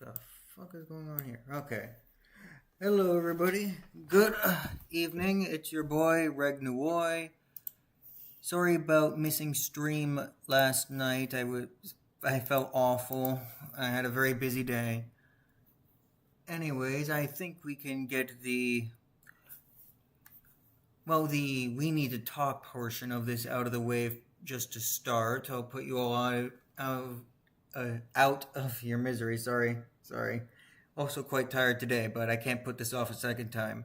The fuck is going on here? Okay. Hello, everybody. Good evening. It's your boy, Reg Nuoy. Sorry about missing stream last night. I felt awful. I had a very busy day. Anyways, I think we can get the we need to talk portion of this out of the way just to start. I'll put you all out of your misery. Sorry. Also quite tired today, but I can't put this off a second time.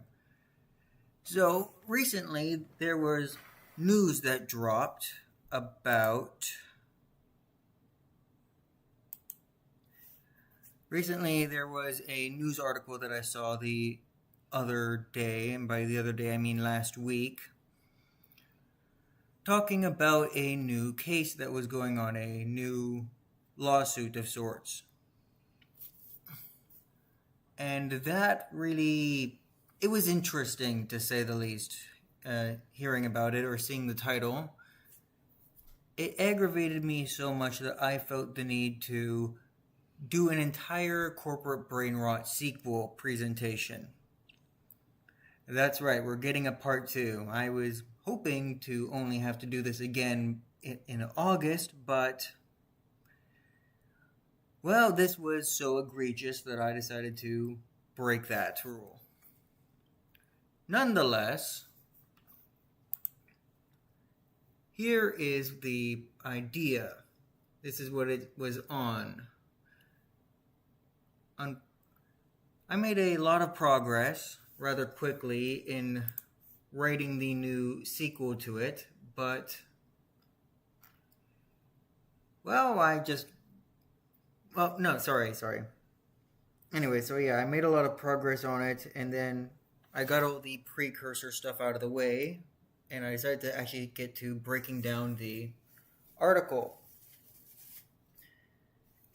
So, recently there was news that dropped about... Recently there was a news article that I saw the other day, and by the other day I mean last week, talking about a new case that was going on, a new lawsuit of sorts. And that really, it was interesting to say the least, hearing about it or seeing the title. It aggravated me so much that I felt the need to do an entire Corporate Brain Rot sequel presentation. That's right, we're getting a part 2. I was hoping to only have to do this again in August, but... well, this was so egregious that I decided to break that rule. Nonetheless, here is the idea. This is what it was on. I made a lot of progress rather quickly in writing the new sequel to it, but... well, sorry. Anyway, so yeah, I made a lot of progress on it, and then I got all the precursor stuff out of the way, and I decided to actually get to breaking down the article.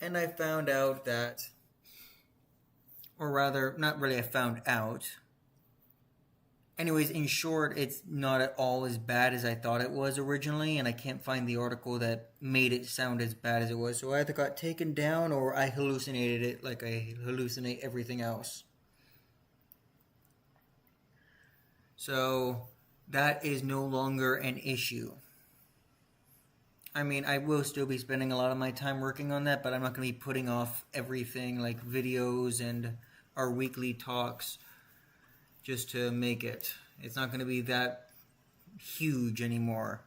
And I found out that, or rather, not really I found out. Anyways, in short, it's not at all as bad as I thought it was originally, and I can't find the article that made it sound as bad as it was. So I either got taken down or I hallucinated it like I hallucinate everything else. So that is no longer an issue. I mean, I will still be spending a lot of my time working on that, but I'm not going to be putting off everything like videos and our weekly talks just to make it. It's not going to be that huge anymore.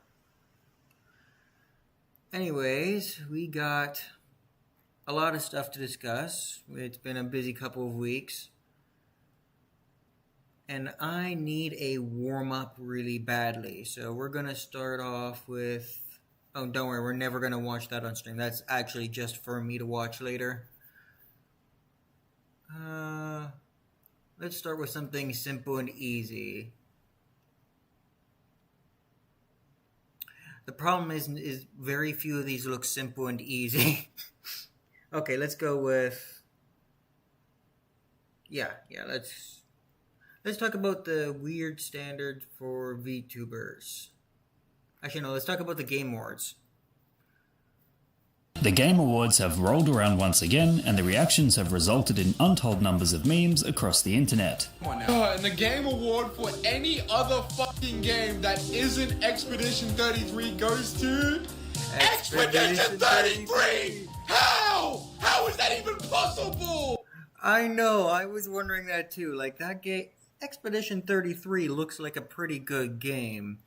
Anyways, we got a lot of stuff to discuss. It's been a busy couple of weeks. And I need a warm-up really badly. So we're going to start off with... oh, don't worry, we're never going to watch that on stream. That's actually just for me to watch later. Let's start with something simple and easy. The problem is very few of these look simple and easy. Okay, let's go with... Yeah, let's talk about the weird standard for VTubers. Actually, no, let's talk about the Game Awards. The Game Awards have rolled around once again, and the reactions have resulted in untold numbers of memes across the internet. And the Game Award for any other fucking game that isn't Expedition 33 goes to... Expedition 33! How? How is that even possible? I know, I was wondering that too. Like, that game... Expedition 33 looks like a pretty good game.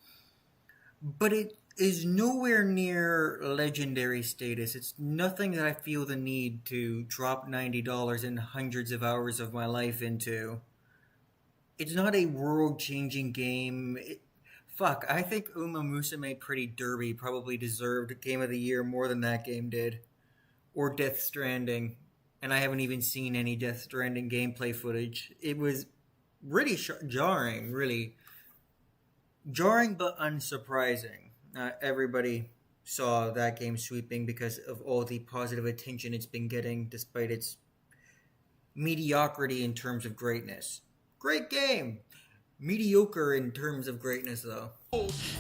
But it is nowhere near legendary status. It's nothing that I feel the need to drop $90 and hundreds of hours of my life into. It's not a world-changing game. I think Uma Musume Pretty Derby probably deserved Game of the Year more than that game did. Or Death Stranding. And I haven't even seen any Death Stranding gameplay footage. It was really jarring, really. Jarring but unsurprising. Everybody saw that game sweeping because of all the positive attention it's been getting despite its mediocrity in terms of greatness. Great game! Mediocre in terms of greatness, though.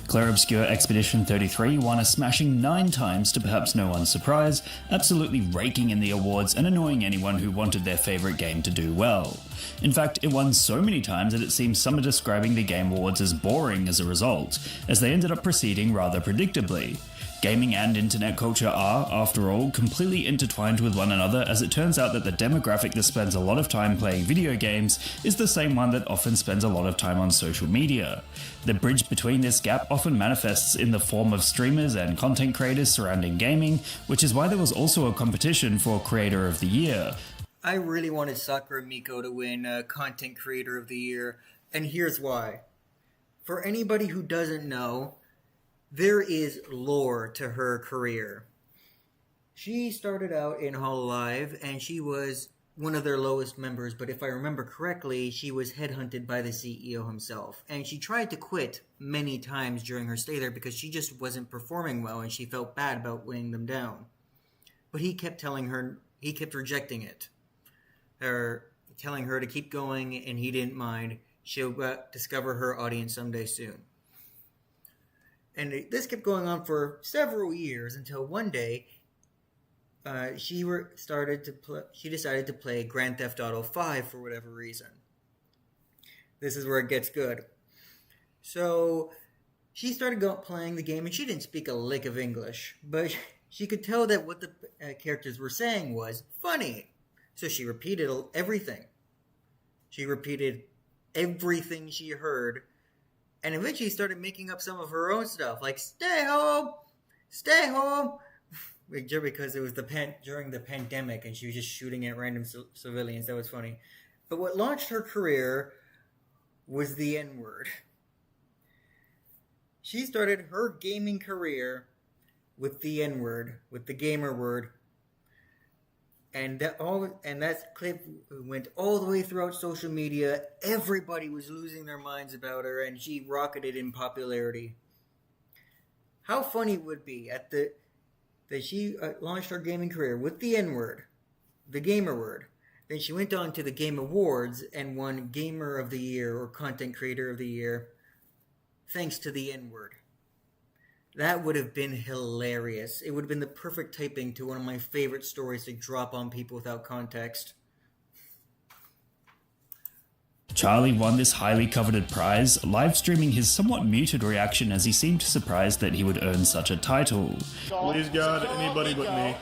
Clair Obscur Expedition 33 won a smashing 9 times to perhaps no one's surprise, absolutely raking in the awards and annoying anyone who wanted their favourite game to do well. In fact, it won so many times that it seems some are describing the Game Awards as boring as a result, as they ended up proceeding rather predictably. Gaming and internet culture are, after all, completely intertwined with one another, as it turns out that the demographic that spends a lot of time playing video games is the same one that often spends a lot of time on social media. The bridge between this gap often manifests in the form of streamers and content creators surrounding gaming, which is why there was also a competition for Creator of the Year. I really wanted Sakura Miko to win Content Creator of the Year, and here's why. For anybody who doesn't know, there is lore to her career. She started out in Hololive, and she was one of their lowest members, but if I remember correctly, she was headhunted by the CEO himself. And she tried to quit many times during her stay there because she just wasn't performing well, and she felt bad about weighing them down. But he kept rejecting it. Or telling her to keep going, and he didn't mind. She'll discover her audience someday soon. And this kept going on for several years until one day she decided to play Grand Theft Auto 5 for whatever reason. This is where it gets good. So she started playing the game, and she didn't speak a lick of English, but she could tell that what the characters were saying was funny. So she repeated everything. She repeated everything she heard. And eventually started making up some of her own stuff, like "Stay home, stay home," because it was during the pandemic, and she was just shooting at random civilians. That was funny. But what launched her career was the N-word. She started her gaming career with the N-word, with the gamer word, and that clip went all the way throughout social media. Everybody was losing their minds about her, and she rocketed in popularity. How funny would it be that she launched her gaming career with the N-word, the gamer word. Then she went on to the Game Awards and won Gamer of the Year or Content Creator of the Year, thanks to the N-word. That would have been hilarious. It would have been the perfect typing to one of my favorite stories to drop on people without context. Charlie won this highly coveted prize, live streaming his somewhat muted reaction as he seemed surprised that he would earn such a title. Please God, anybody but me.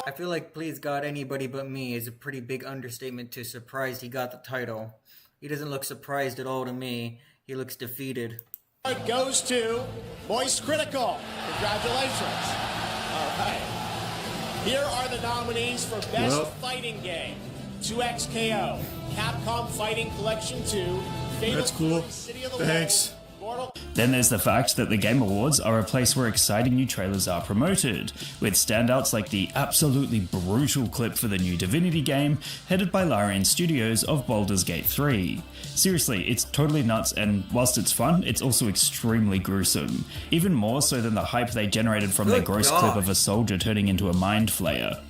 I feel like "please God, anybody but me" is a pretty big understatement to surprised he got the title. He doesn't look surprised at all to me. He looks defeated. It goes to Moist Critical. Congratulations. All right. Here are the nominees for Best Fighting Game. 2XKO, Capcom Fighting Collection 2, Fatal That's cool. Fury, City of the Thanks. Mortal. Then there's the fact that the Game Awards are a place where exciting new trailers are promoted, with standouts like the absolutely brutal clip for the new Divinity game, headed by Larian Studios of Baldur's Gate 3. Seriously, it's totally nuts, and whilst it's fun, it's also extremely gruesome. Even more so than the hype they generated from their Good gross God. clip of a soldier turning into a mind flayer.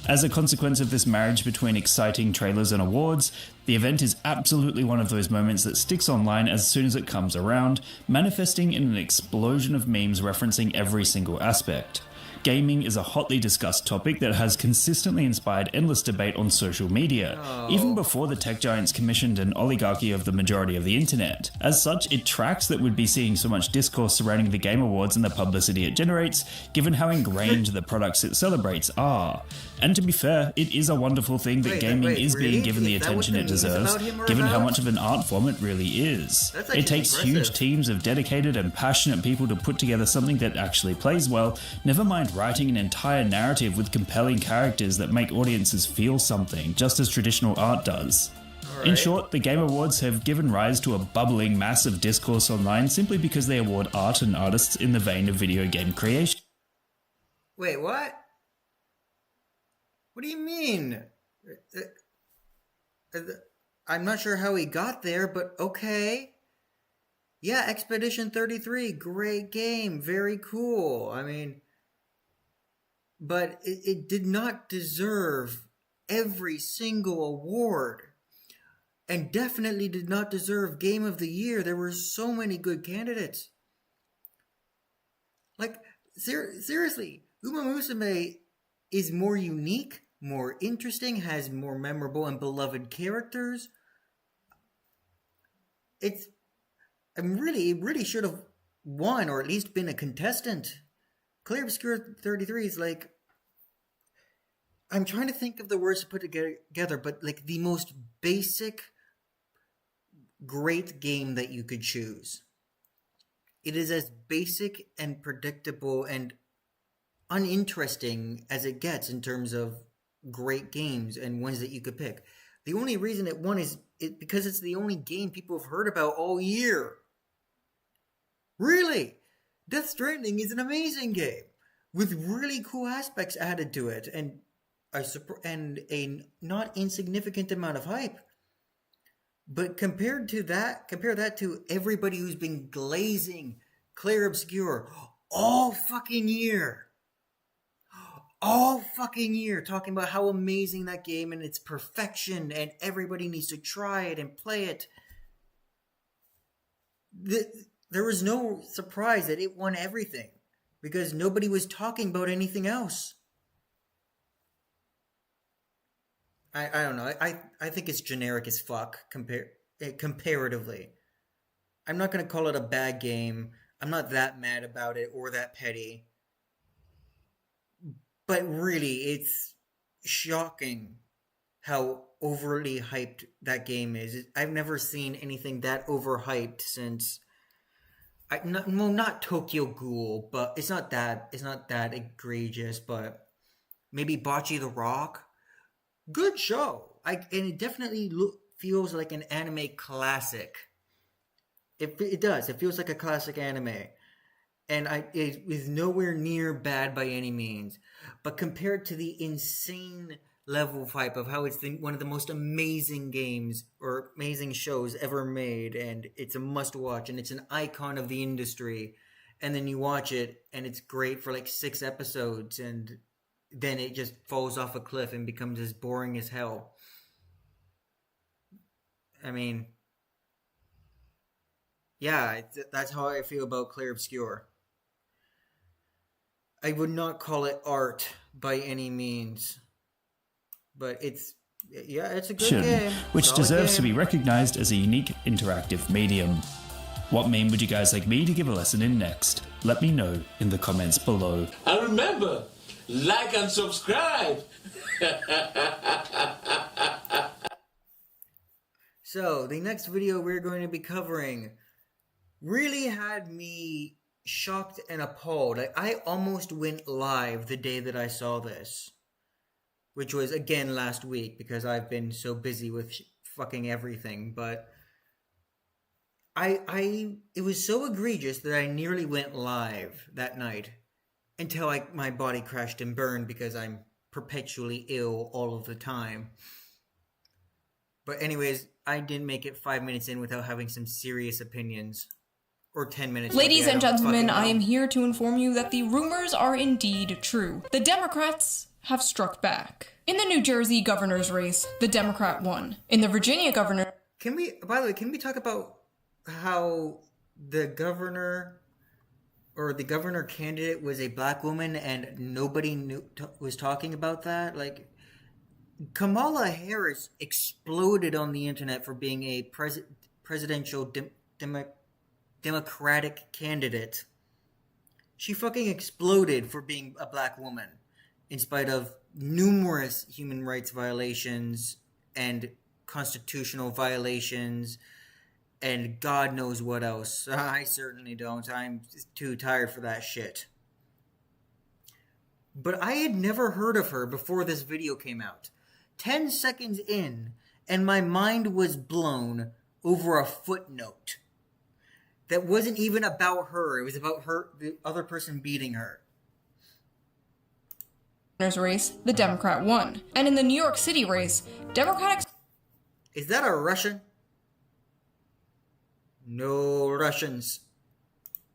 As a consequence of this marriage between exciting trailers and awards, the event is absolutely one of those moments that sticks online as soon as it comes around, manifesting in an explosion of memes referencing every single aspect. Gaming is a hotly discussed topic that has consistently inspired endless debate on social media, even before the tech giants commissioned an oligarchy of the majority of the internet. As such, it tracks that we'd be seeing so much discourse surrounding the Game Awards and the publicity it generates, given how ingrained the products it celebrates are. And to be fair, it is a wonderful thing that gaming is really? being given the Is that what attention the it news deserves, about him are given how about? much of an art form it really is. That's actually It takes impressive. huge teams of dedicated and passionate people to put together something that actually plays well, never mind writing an entire narrative with compelling characters that make audiences feel something, just as traditional art does. In short, the Game Awards have given rise to a bubbling mass of discourse online simply because they award art and artists in the vein of video game creation. Wait, what? What do you mean? I'm not sure how he got there, but okay. Yeah, Expedition 33, great game, very cool. I mean, but it did not deserve every single award. and definitely did not deserve Game of the Year. There were so many good candidates. Like, seriously, Uma Musume is more unique, more interesting, has more memorable and beloved characters. It really should have won, or at least been a contestant. Clair Obscur 33 is like, I'm trying to think of the words to put together, but like the most basic, great game that you could choose. It is as basic and predictable and uninteresting as it gets in terms of great games and ones that you could pick. The only reason it won is because it's the only game people have heard about all year. Really? Death Stranding is an amazing game with really cool aspects added to it and a not insignificant amount of hype. But compare that to everybody who's been glazing Clair Obscur all fucking year, talking about how amazing that game and its perfection, and everybody needs to try it and play it. There was no surprise that it won everything, because nobody was talking about anything else. I don't know. I think it's generic as fuck comparatively. I'm not going to call it a bad game. I'm not that mad about it or that petty. But really, it's shocking how overly hyped that game is. I've never seen anything that overhyped since... not Tokyo Ghoul, but it's not that egregious, but maybe Bocce the Rock. Good show. And it definitely feels like an anime classic. It does. It feels like a classic anime. And it is nowhere near bad by any means. But compared to the insane level of hype of how it's one of the most amazing games or amazing shows ever made, and it's a must-watch, and it's an icon of the industry, and then you watch it, and it's great for like 6 episodes, and then it just falls off a cliff and becomes as boring as hell. I mean, yeah, that's how I feel about Clair Obscur. I would not call it art by any means, but it's a good game. Which deserves to be recognized as a unique interactive medium. What meme would you guys like me to give a lesson in next? Let me know in the comments below. And remember, like and subscribe. So, the next video we're going to be covering really had me shocked and appalled. I almost went live the day that I saw this, which was again last week because I've been so busy with fucking everything. But it was so egregious that I nearly went live that night until my body crashed and burned because I'm perpetually ill all of the time. But anyways, I didn't make it 5 minutes in without having some serious opinions. Or 10 minutes. Ladies and gentlemen, I am here to inform you that the rumors are indeed true. The Democrats have struck back. In the New Jersey governor's race, the Democrat won. In the Virginia governor... By the way, can we talk about how the governor or the governor candidate was a black woman and nobody was talking about that? Like, Kamala Harris exploded on the internet for being a presidential Democratic candidate. She fucking exploded for being a black woman, in spite of numerous human rights violations and constitutional violations and God knows what else. I certainly don't. I'm too tired for that shit. But I had never heard of her before this video came out. 10 seconds in, and my mind was blown over a footnote that wasn't even about her. It was about the other person beating her. Race, the Democrat won. And in the New York City race, Democratic... Is that a Russian? No Russians.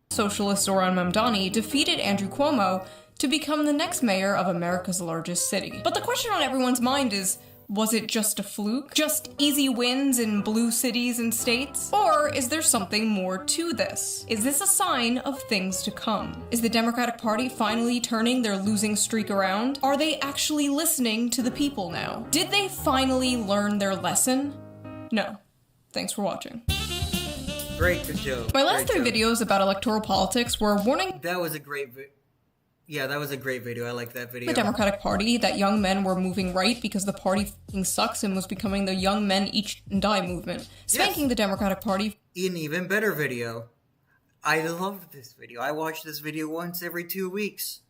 Socialist Zoran Mamdani defeated Andrew Cuomo to become the next mayor of America's largest city. But the question on everyone's mind is, Was it just a fluke? Just easy wins in blue cities and states? Or is there something more to this? Is this a sign of things to come? Is the Democratic Party finally turning their losing streak around? Are they actually listening to the people now? Did they finally learn their lesson? No. Thanks for watching. Great, good joke. My last Great three joke. videos about electoral politics were warning That was a great Yeah, that was a great video. I like that video. the Democratic Party that young men were moving right because the party f***ing sucks and was becoming the young men each and die movement. Spanking the Democratic Party An even better video. I loved this video. I watch this video once every 2 weeks.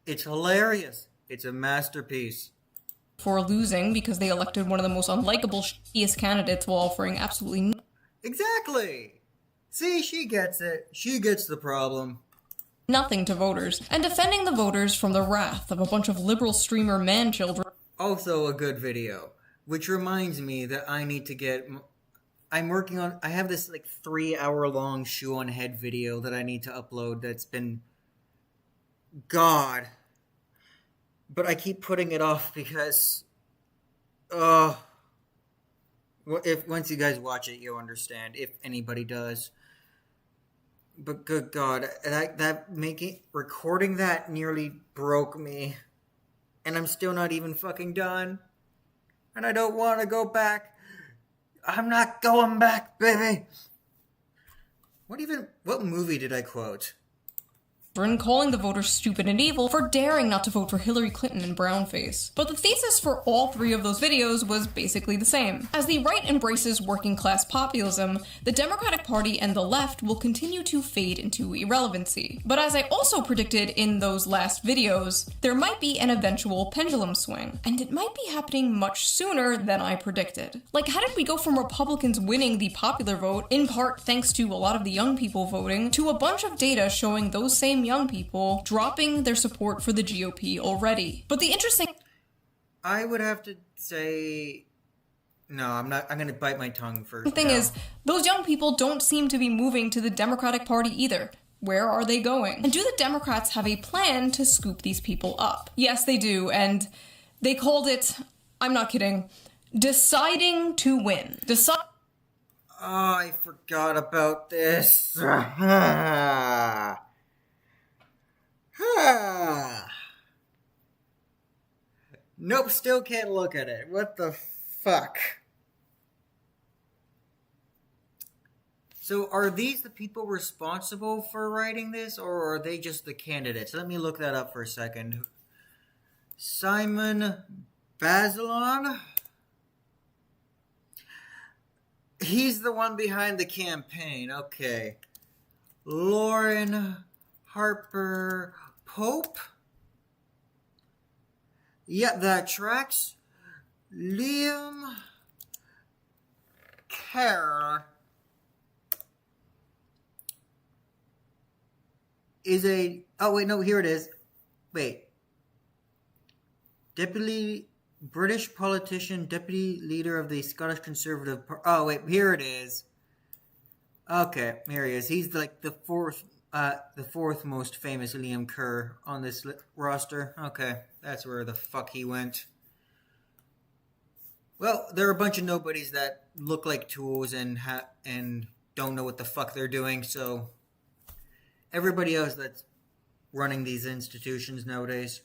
It's hilarious. It's a masterpiece. for losing because they elected one of the most unlikable, shittiest candidates while offering absolutely Exactly. See, she gets it. She gets the problem. nothing to voters, and defending the voters from the wrath of a bunch of liberal streamer man-children Also a good video. Which reminds me that I need to get... I'm working on... I have this 3-hour-long shoe on head video that I need to upload that's been... God. But I keep putting it off because... if once you guys watch it, you'll understand. If anybody does. But good God, recording that nearly broke me. And I'm still not even fucking done. And I don't want to go back. I'm not going back, baby. What movie did I quote? calling the voters stupid and evil for daring not to vote for Hillary Clinton and brownface. But the thesis for all three of those videos was basically the same. As the right embraces working class populism, the Democratic Party and the left will continue to fade into irrelevancy. But as I also predicted in those last videos, there might be an eventual pendulum swing, and it might be happening much sooner than I predicted. Like, how did we go from Republicans winning the popular vote, in part thanks to a lot of the young people voting, to a bunch of data showing those same young people dropping their support for the GOP already? But the interesting I would have to say... No, I'm not. I'm going to bite my tongue first. thing is, those young people don't seem to be moving to the Democratic Party either. Where are they going? And do the Democrats have a plan to scoop these people up? Yes, they do, and they called it, I'm not kidding, deciding to win. Oh, I forgot about this. Nope, still can't look at it. What the fuck? So are these the people responsible for writing this, or are they just the candidates? Let me look that up for a second. Simon Bazelon? He's the one behind the campaign. Okay. Lauren Harper Pope? Yeah, that tracks. Liam Kerr is a... Oh, wait, no, here it is. Wait. Deputy British politician, deputy leader of the Scottish Conservative Party. Oh, wait, here it is. Okay, here he is. He's like the fourth most famous Liam Kerr on this roster. Okay, that's where the fuck he went. Well, there are a bunch of nobodies that look like tools and don't know what the fuck they're doing, so everybody else that's running these institutions nowadays.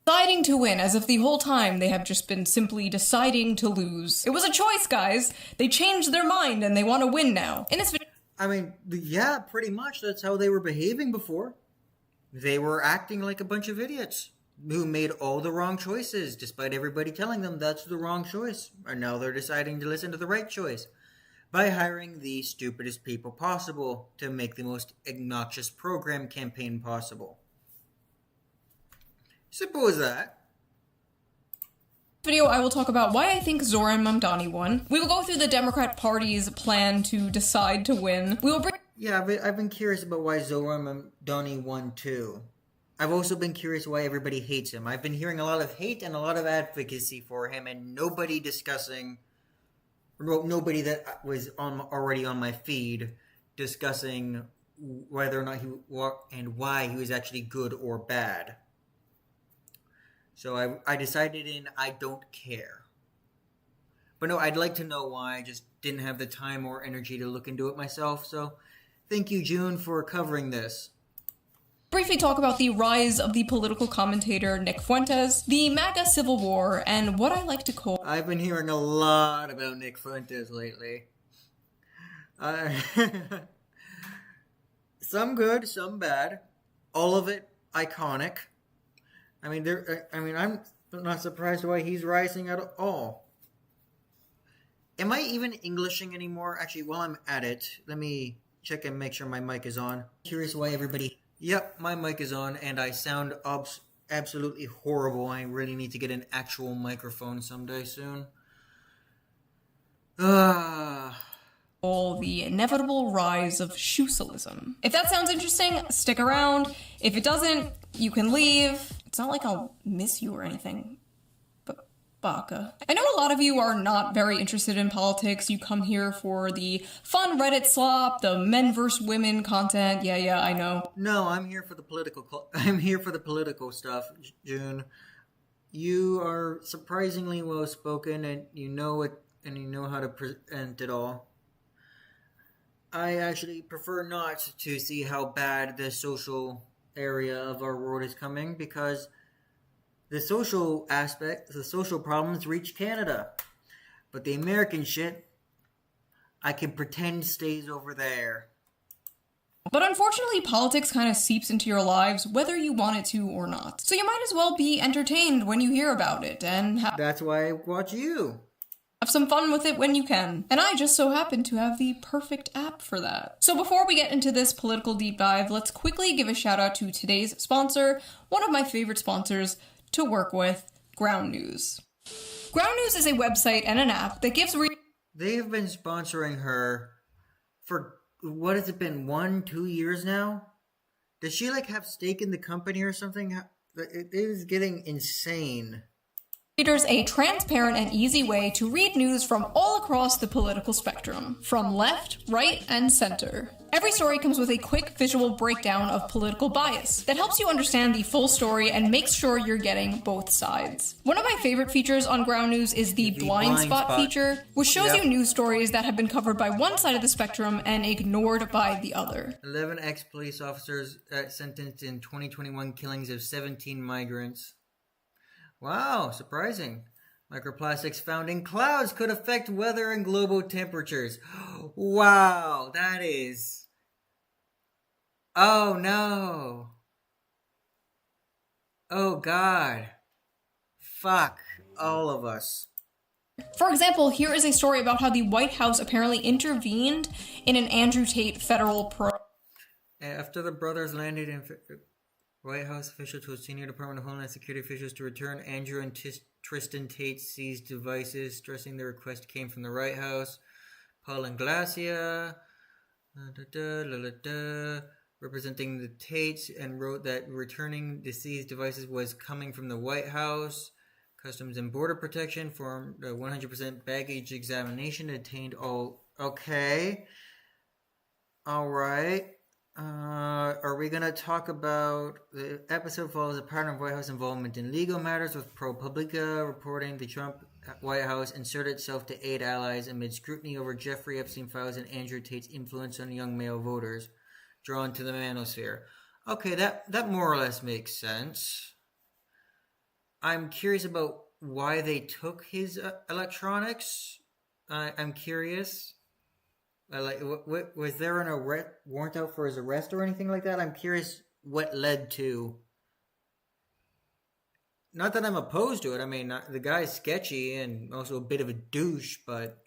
Deciding to win, as if the whole time they have just been simply deciding to lose. It was a choice, guys. They changed their mind and they want to win now. In this video, I mean, yeah, pretty much. That's how they were behaving before. They were acting like a bunch of idiots who made all the wrong choices, despite everybody telling them that's the wrong choice. And now they're deciding to listen to the right choice by hiring the stupidest people possible to make the most obnoxious program campaign possible. Suppose that. video, I will talk about why I think Zoran Mamdani won. We will go through the Democrat Party's plan to decide to win. We will bring... Yeah, I've been curious about why Zoran Mamdani won too. I've also been curious why everybody hates him. I've been hearing a lot of hate and a lot of advocacy for him, and nobody discussing... Well, nobody that was already on my feed discussing whether or not and why he was actually good or bad. So I decided I don't care. But no, I'd like to know why. I just didn't have the time or energy to look into it myself. So thank you, June, for covering this. Briefly talk about the rise of the political commentator Nick Fuentes, the MAGA Civil War, and what I like to call... I've been hearing a lot about Nick Fuentes lately. Some good, some bad. All of it iconic. I'm not surprised why he's rising at all. Am I even Englishing anymore? Actually, while I'm at it, let me check and make sure my mic is on. Curious why everybody... Yep, my mic is on, and I sound absolutely horrible. I really need to get an actual microphone someday soon. All the inevitable rise of shoesalism. If that sounds interesting, stick around. If it doesn't, you can leave. It's not like I'll miss you or anything. But baka. I know a lot of you are not very interested in politics. You come here for the fun Reddit slop, the men versus women content. Yeah, I know. No, I'm here for the political stuff, June. You are surprisingly well spoken, and you know it, and you know how to present it all. I actually prefer not to see how bad the social area of our world is coming, because the social problems reach Canada. But the American shit, I can pretend stays over there. But unfortunately, politics kind of seeps into your lives whether you want it to or not. So you might as well be entertained when you hear about it, and that's why I watch you. Have some fun with it when you can. And I just so happen to have the perfect app for that. So before we get into this political deep dive, let's quickly give a shout out to today's sponsor, one of my favorite sponsors to work with, Ground News. Ground News is a website and an app that gives They have been sponsoring her for, what has it been, 1-2 years now? Does she have stake in the company or something? It is getting insane. Readers a transparent and easy way to read news from all across the political spectrum, from left, right, and center. Every story comes with a quick visual breakdown of political bias that helps you understand the full story and makes sure you're getting both sides. One of my favorite features on Ground News is the blind spot feature, which shows you news stories that have been covered by one side of the spectrum and ignored by the other. 11 ex-police officers sentenced in 2021 killings of 17 migrants. Wow, surprising. Microplastics found in clouds could affect weather and global temperatures. Wow, that is... Oh no. Oh God. Fuck all of us. For example, here is a story about how the White House apparently intervened in an Andrew Tate federal program. After the brothers landed in... White House official told Senior Department of Homeland Security officials to return Andrew and Tristan Tate's seized devices, stressing the request came from the White House. Paul Inglacia, representing the Tates, and wrote that returning the seized devices was coming from the White House. Customs and Border Protection formed a 100% baggage examination, detained all... Okay. All right. Are we going to talk about... The episode follows a pattern of White House involvement in legal matters, with ProPublica reporting the Trump White House inserted itself to aid allies amid scrutiny over Jeffrey Epstein files and Andrew Tate's influence on young male voters drawn to the manosphere. Okay, that more or less makes sense. I'm curious about why they took his electronics. I'm curious. Was there an warrant out for his arrest or anything like that? I'm curious what led to... Not that I'm opposed to it. I mean, the guy's sketchy and also a bit of a douche, but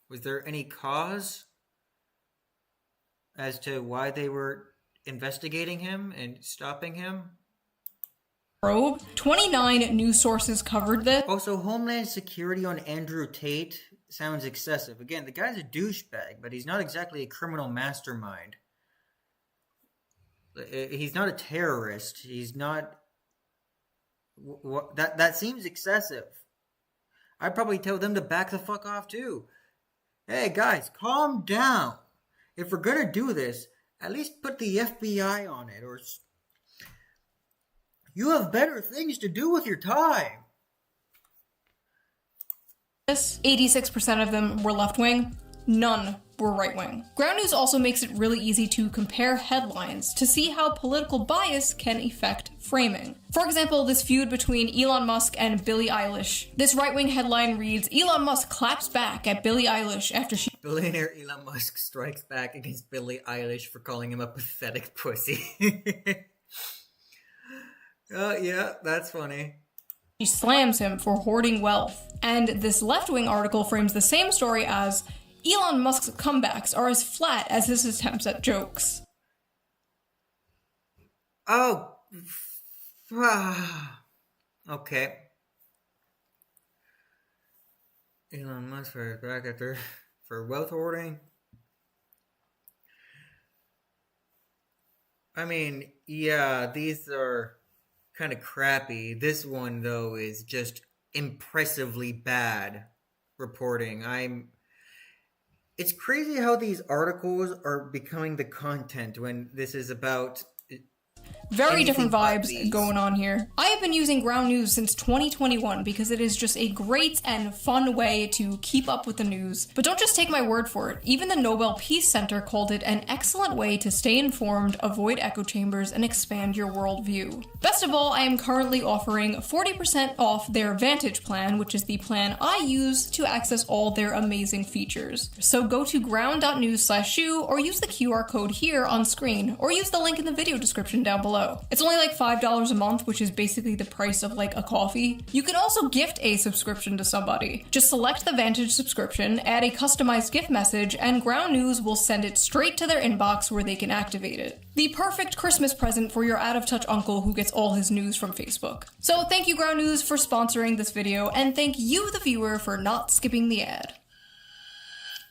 was there any cause as to why they were investigating him and stopping him? Probe. 29 news sources covered this. Also, Homeland Security on Andrew Tate sounds excessive. Again, the guy's a douchebag, but he's not exactly a criminal mastermind. He's not a terrorist. He's not... That seems excessive. I'd probably tell them to back the fuck off too. Hey guys, calm down. If we're gonna do this, at least put the FBI on it, or... You have better things to do with your time. 86% of them were left-wing, none were right-wing. Ground News also makes it really easy to compare headlines to see how political bias can affect framing. For example, this feud between Elon Musk and Billie Eilish. This right-wing headline reads, Elon Musk claps back at Billie Eilish after she... Billionaire Elon Musk strikes back against Billie Eilish for calling him a pathetic pussy. Yeah, that's funny. She slams him for hoarding wealth. And this left-wing article frames the same story as Elon Musk's comebacks are as flat as his attempts at jokes. Oh. Okay. Elon Musk for back after for wealth hoarding. I mean, yeah, these are kind of crappy. This one, though, is just impressively bad reporting. It's crazy how these articles are becoming the content when this is about Very different vibes these. going on here. I have been using Ground News since 2021 because it is just a great and fun way to keep up with the news. But don't just take my word for it. Even the Nobel Peace Center called it an excellent way to stay informed, avoid echo chambers, and expand your worldview. Best of all, I am currently offering 40% off their Vantage plan, which is the plan I use to access all their amazing features. So go to ground.news/shoe or use the QR code here on screen, or use the link in the video description down below. It's only like $5 a month, which is basically the price of like a coffee. You can also gift a subscription to somebody. Just select the Vantage subscription, add a customized gift message, and Ground News will send it straight to their inbox where they can activate it. The perfect Christmas present for your out-of-touch uncle who gets all his news from Facebook. So thank you, Ground News, for sponsoring this video, and thank you, the viewer, for not skipping the ad.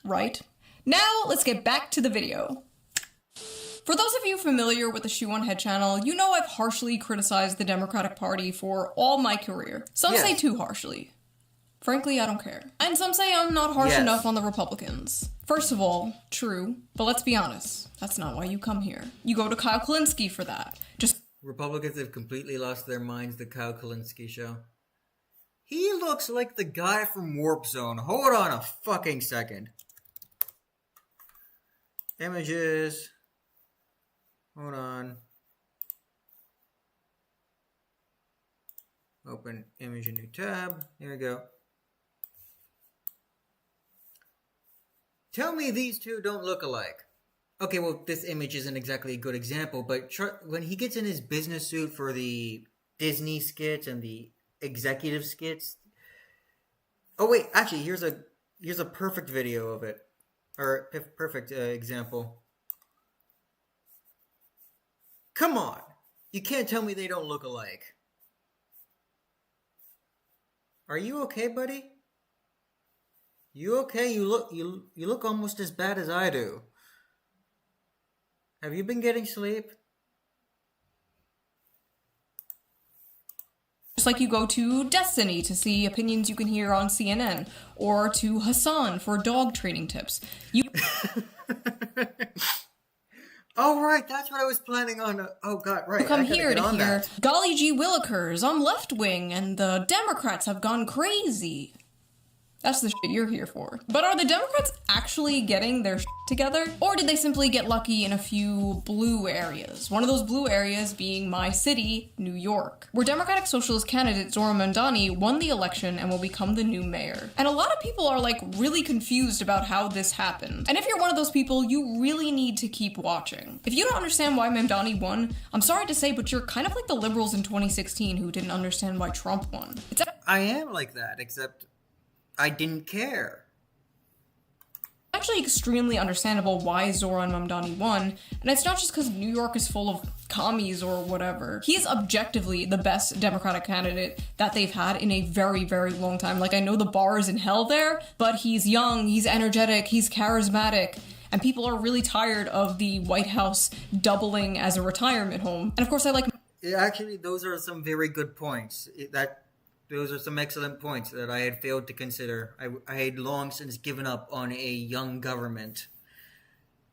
Right? Now, let's get back to the video. For those of you familiar with the Shoe on Head channel, you know I've harshly criticized the Democratic Party for all my career. Some say too harshly. Frankly, I don't care. And some say I'm not harsh enough on the Republicans. First of all, true, but let's be honest, that's not why you come here. You go to Kyle Kulinski for that. Republicans have completely lost their minds, the Kyle Kulinski show. He looks like the guy from Warp Zone. Hold on a fucking second. Images. Hold on. Open image, a new tab. Here we go. Tell me these two don't look alike. Okay, well, this image isn't exactly a good example, but when he gets in his business suit for the Disney skits and the executive skits. Oh wait, actually, here's a perfect video of it, or perfect example. Come on, you can't tell me they don't look alike. Are you okay, buddy? You okay? You look almost as bad as I do. Have you been getting sleep? Just like you go to Destiny to see opinions you can hear on CNN, or to Hassan for dog training tips. Oh, right, that's what I was planning on. Oh, God, right. Come here to hear, golly gee willikers, I'm left-wing and the Democrats have gone crazy. That's the shit you're here for. But are the Democrats actually getting their shit together? Or did they simply get lucky in a few blue areas? One of those blue areas being my city, New York, where Democratic Socialist candidate Zohran Mamdani won the election and will become the new mayor. And a lot of people are like really confused about how this happened. And if you're one of those people, you really need to keep watching. If you don't understand why Mamdani won, I'm sorry to say, but you're kind of like the liberals in 2016 who didn't understand why Trump won. I am like that, except I didn't care. Actually extremely understandable why Zohran Mamdani won, and it's not just because New York is full of commies or whatever. He is objectively the best Democratic candidate that they've had in a very, very long time. Like, I know the bar is in hell there, but he's young, he's energetic, he's charismatic, and people are really tired of the White House doubling as a retirement home. And of course I like... Actually, those are some very good points. Those are some excellent points that I had failed to consider. I had long since given up on a young government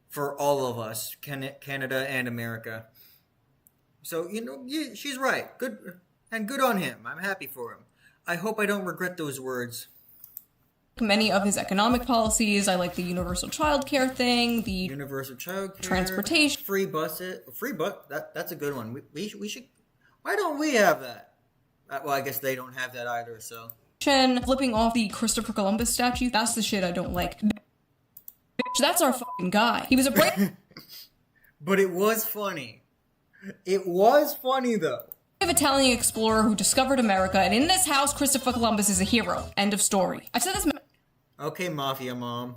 for all of us, Canada and America. So, she's right. Good on him. I'm happy for him. I hope I don't regret those words. many of his economic policies. I like the universal childcare thing, the Universal childcare, transportation. free bus. That's a good one. We should. Why don't we have that? Well, I guess they don't have that either. So Flipping off the Christopher Columbus statue. That's the shit I don't like. Bitch, that's our fucking guy. He was a brave but it was funny. It was funny though. Italian explorer who discovered America, and in this house, Christopher Columbus is a hero. End of story. I've said this Okay, Mafia Mom.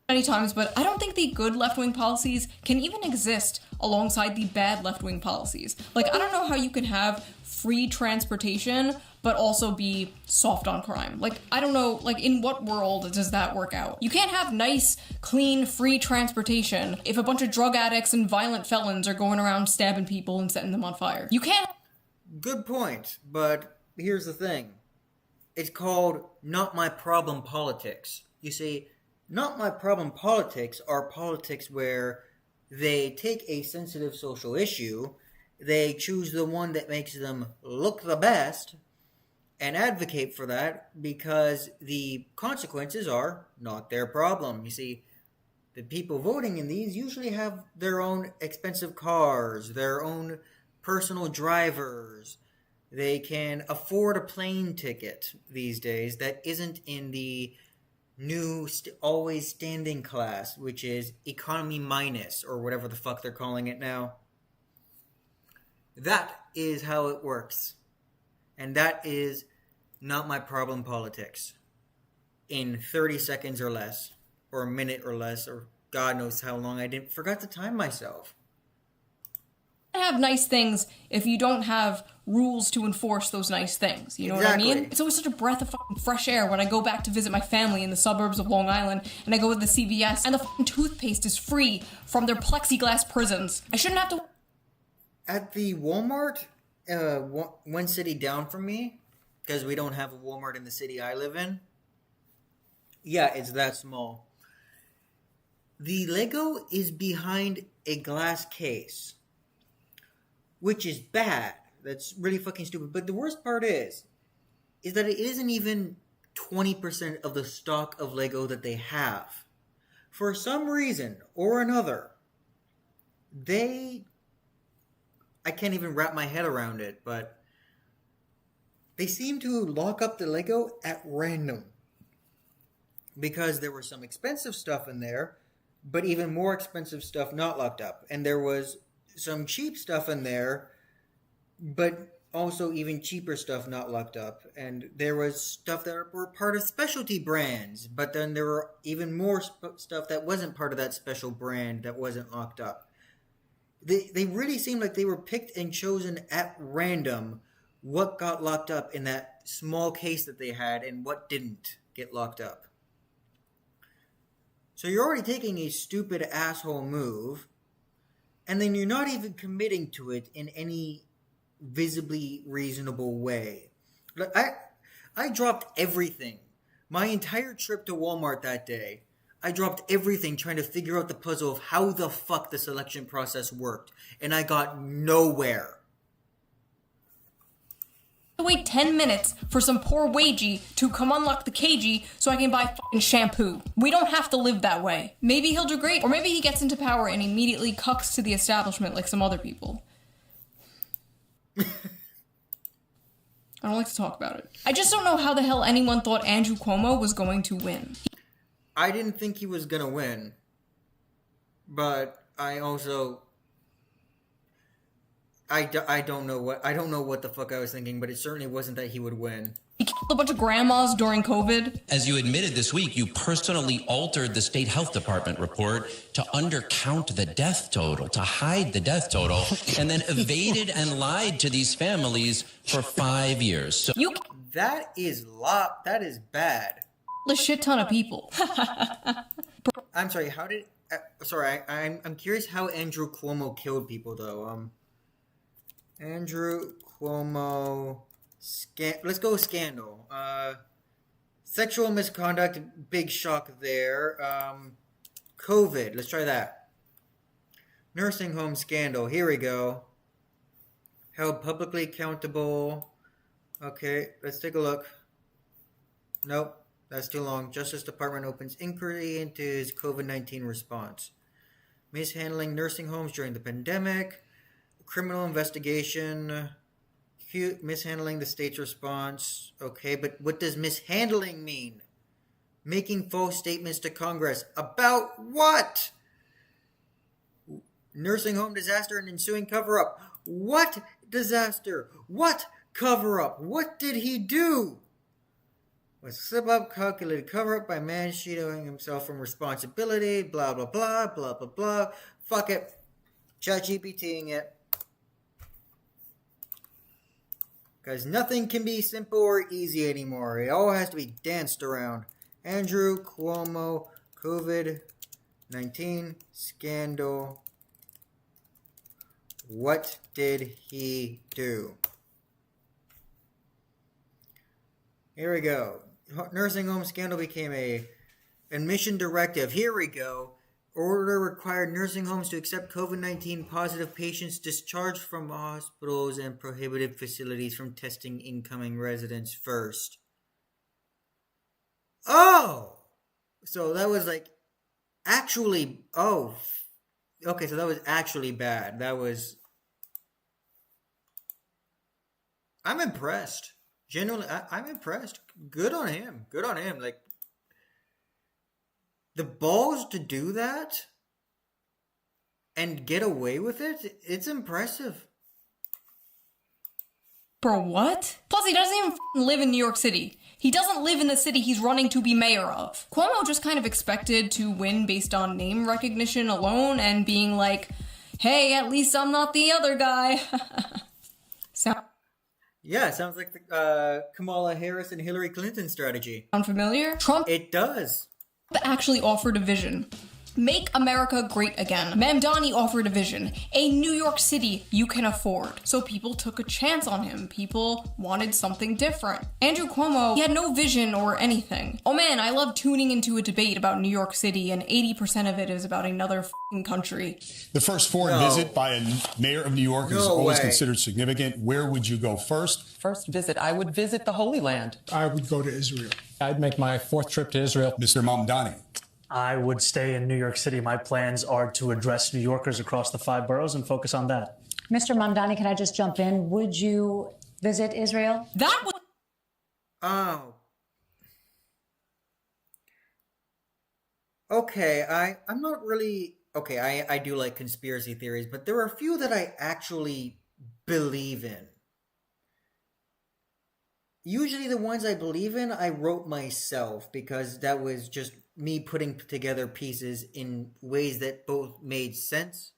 many times, but I don't think the good left-wing policies can even exist alongside the bad left-wing policies. Like, I don't know how you can have free transportation, but also be soft on crime. Like, I don't know, like, in what world does that work out? You can't have nice, clean, free transportation if a bunch of drug addicts and violent felons are going around stabbing people and setting them on fire. You can't. Good point, but here's the thing. It's called not my problem politics. You see, not my problem politics are politics where they take a sensitive social issue, they choose the one that makes them look the best, and advocate for that because the consequences are not their problem. You see, the people voting in these usually have their own expensive cars, their own personal drivers. They can afford a plane ticket these days that isn't in the new always standing class, which is economy minus or whatever the fuck they're calling it now. That is how it works. And that is not my problem politics. In 30 seconds or less, or a minute or less, or God knows how long. I forgot to time myself. Have nice things if you don't have rules to enforce those nice things. You know Exactly. what I mean? It's always such a breath of fucking fresh air when I go back to visit my family in the suburbs of Long Island and I go to the CVS and the fucking toothpaste is free from their plexiglass prisons. I shouldn't have to. At the Walmart, one city down from me, because we don't have a Walmart in the city I live in. Yeah, it's that small. The Lego is behind a glass case, which is bad. That's really fucking stupid. But the worst part is that it isn't even 20% of the stock of Lego that they have. For some reason or another, I can't even wrap my head around it, but they seem to lock up the Lego at random. Because there was some expensive stuff in there, but even more expensive stuff not locked up. And there was some cheap stuff in there, but also even cheaper stuff not locked up. And there was stuff that were part of specialty brands, but then there were even more stuff that wasn't part of that special brand that wasn't locked up. They really seemed like they were picked and chosen at random what got locked up in that small case that they had and what didn't get locked up. So you're already taking a stupid asshole move, and then you're not even committing to it in any visibly reasonable way. Like I dropped everything. My entire trip to Walmart that day, I dropped everything trying to figure out the puzzle of how the fuck the selection process worked, and I got nowhere. Wait 10 minutes for some poor wagey to come unlock the KG so I can buy fucking shampoo. We don't have to live that way. Maybe he'll do great, or maybe he gets into power and immediately cucks to the establishment like some other people. I don't like to talk about it. I just don't know how the hell anyone thought Andrew Cuomo was going to win. I didn't think he was gonna win, but I also I don't know what the fuck I was thinking, but it certainly wasn't that he would win. He killed a bunch of grandmas during COVID. As you admitted this week, you personally altered the state health department report to undercount the death total, to hide the death total, and then evaded and lied to these families for 5 years. So That is bad. A shit ton of people. I'm sorry. How did? I'm curious how Andrew Cuomo killed people though. Andrew Cuomo. Let's go scandal. Sexual misconduct. Big shock there. COVID. Let's try that. Nursing home scandal. Here we go. Held publicly accountable. Okay, let's take a look. Nope. That's too long. Justice Department opens inquiry into his COVID-19 response. Mishandling nursing homes during the pandemic. Criminal investigation. Mishandling the state's response. Okay, but what does mishandling mean? Making false statements to Congress. About what? Nursing home disaster and ensuing cover-up. What disaster? What cover-up? What did he do? Was slip-up, calculated cover-up by man shielding himself from responsibility, blah, blah, blah, blah, blah, blah. Fuck it. ChatGPTing it. Because nothing can be simple or easy anymore. It all has to be danced around. Andrew Cuomo, COVID-19 scandal. What did he do? Here we go. Nursing home scandal became a admission directive. Here we go. Order required nursing homes to accept COVID-19 positive patients discharged from hospitals and prohibited facilities from testing incoming residents first. Oh! So that was like actually, oh. Okay, so that was actually bad. That was... I'm impressed. Genuinely, I'm impressed. Good on him. Good on him. Like, the balls to do that and get away with it, it's impressive. For what? Plus, he doesn't even live in New York City. He doesn't live in the city he's running to be mayor of. Cuomo just kind of expected to win based on name recognition alone and being like, hey, at least I'm not the other guy. Yeah, it sounds like the Kamala Harris and Hillary Clinton strategy. Sound familiar? Trump It does. actually offered a vision. Make America great again. Mamdani offered a vision. A New York City you can afford. So people took a chance on him. People wanted something different. Andrew Cuomo, he had no vision or anything. Oh man, I love tuning into a debate about New York City and 80% of it is about another f***ing country. The first foreign visit by a mayor of New York is always considered significant. Where would you go first? First visit, I would visit the Holy Land. I would go to Israel. I'd make my 4th trip to Israel. Mr. Mamdani. I would stay in New York City. My plans are to address New Yorkers across the 5 boroughs and focus on that. Mr. Mamdani, can I just jump in? Would you visit Israel? That was... Oh. Okay, I'm not really... Okay, I do like conspiracy theories, but there are a few that I actually believe in. Usually the ones I believe in, I wrote myself because that was just me putting together pieces in ways that both made sense,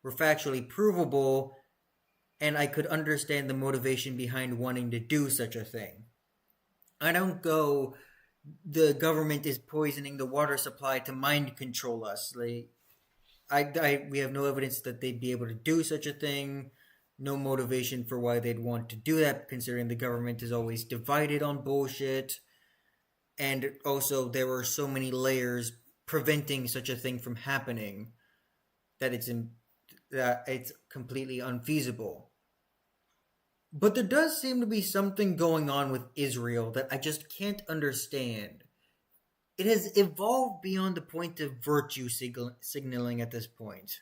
were factually provable, and I could understand the motivation behind wanting to do such a thing. I don't go, the government is poisoning the water supply to mind control us. We have no evidence that they'd be able to do such a thing. No motivation for why they'd want to do that, considering the government is always divided on bullshit. And also, there were so many layers preventing such a thing from happening that it's completely unfeasible. But there does seem to be something going on with Israel that I just can't understand. It has evolved beyond the point of virtue signaling at this point.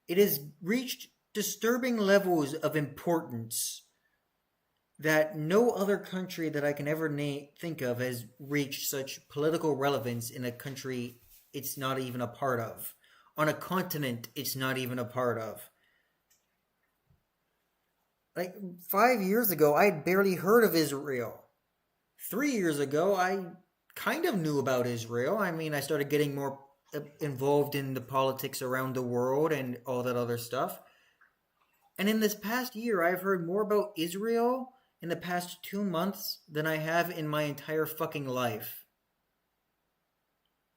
It has reached disturbing levels of importance that no other country that I can ever think of has reached such political relevance in a country it's not even a part of. On a continent it's not even a part of. Like 5 years ago, I had barely heard of Israel. 3 years ago, I kind of knew about Israel. I mean, I started getting more involved in the politics around the world and all that other stuff. And in this past year, I've heard more about Israel in the past 2 months than I have in my entire fucking life.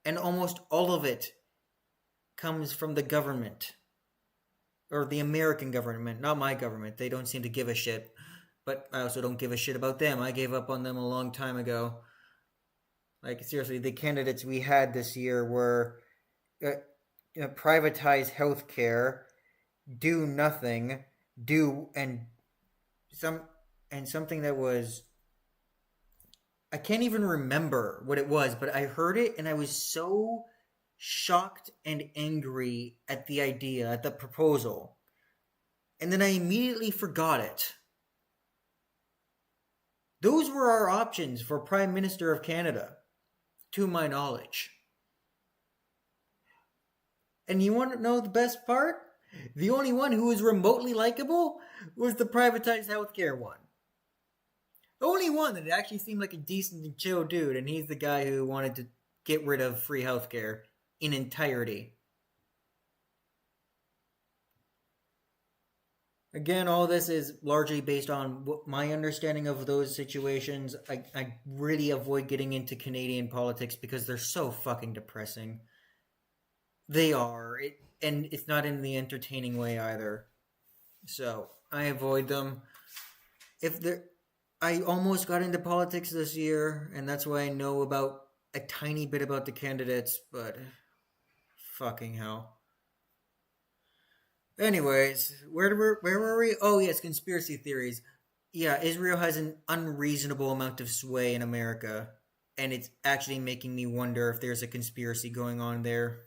And almost all of it comes from the government. Or the American government, not my government. They don't seem to give a shit. But I also don't give a shit about them. I gave up on them a long time ago. Like, seriously, the candidates we had this year were privatize healthcare, do nothing, something that was I can't even remember what it was, but I heard it and I was so shocked and angry at the idea, at the proposal. And then I immediately forgot it. Those were our options for Prime Minister of Canada, to my knowledge. And you want to know the best part? The only one who was remotely likable was the privatized healthcare one. The only one that actually seemed like a decent and chill dude, and he's the guy who wanted to get rid of free healthcare in entirety. Again, all this is largely based on my understanding of those situations. I really avoid getting into Canadian politics because they're so fucking depressing. They are. And it's not in the entertaining way either. So, I avoid them. I almost got into politics this year, and that's why I know about a tiny bit about the candidates, but fucking hell. Anyways, where were we? Oh, yes, conspiracy theories. Yeah, Israel has an unreasonable amount of sway in America, and it's actually making me wonder if there's a conspiracy going on there.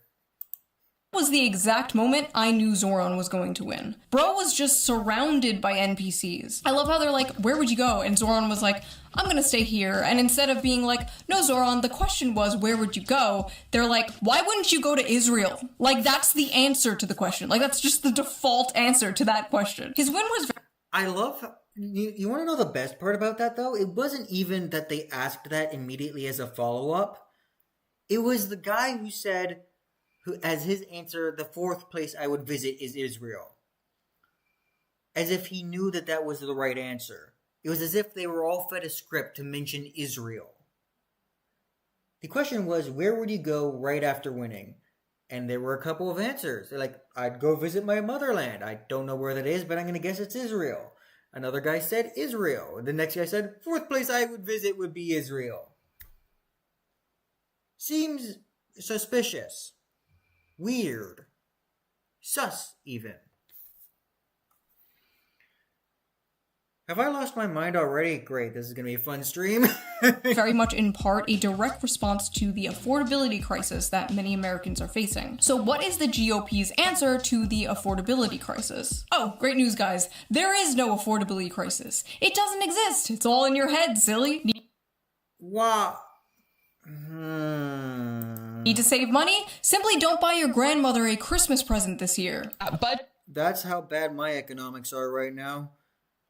Was the exact moment I knew Zoran was going to win. Bro was just surrounded by NPCs. I love how they're like, where would you go? And Zoran was like, I'm gonna stay here. And instead of being like, no, Zoran, the question was, where would you go? They're like, why wouldn't you go to Israel? Like, that's the answer to the question. Like, that's just the default answer to that question. His win was... I love... You want to know the best part about that, though? It wasn't even that they asked that immediately as a follow-up. It was the guy who said... as his answer, the fourth place I would visit is Israel. As if he knew that that was the right answer. It was as if they were all fed a script to mention Israel. The question was, where would you go right after winning? And there were a couple of answers. They're like, I'd go visit my motherland. I don't know where that is, but I'm going to guess it's Israel. Another guy said Israel. The next guy said, fourth place I would visit would be Israel. Seems suspicious. Weird. Sus, even. Have I lost my mind already? Great, this is going to be a fun stream. Very much in part a direct response to the affordability crisis that many Americans are facing. So what is the GOP's answer to the affordability crisis? Oh, great news, guys. There is no affordability crisis. It doesn't exist. It's all in your head, silly. Wow. Need to save money? Simply don't buy your grandmother a Christmas present this year. But that's how bad my economics are right now.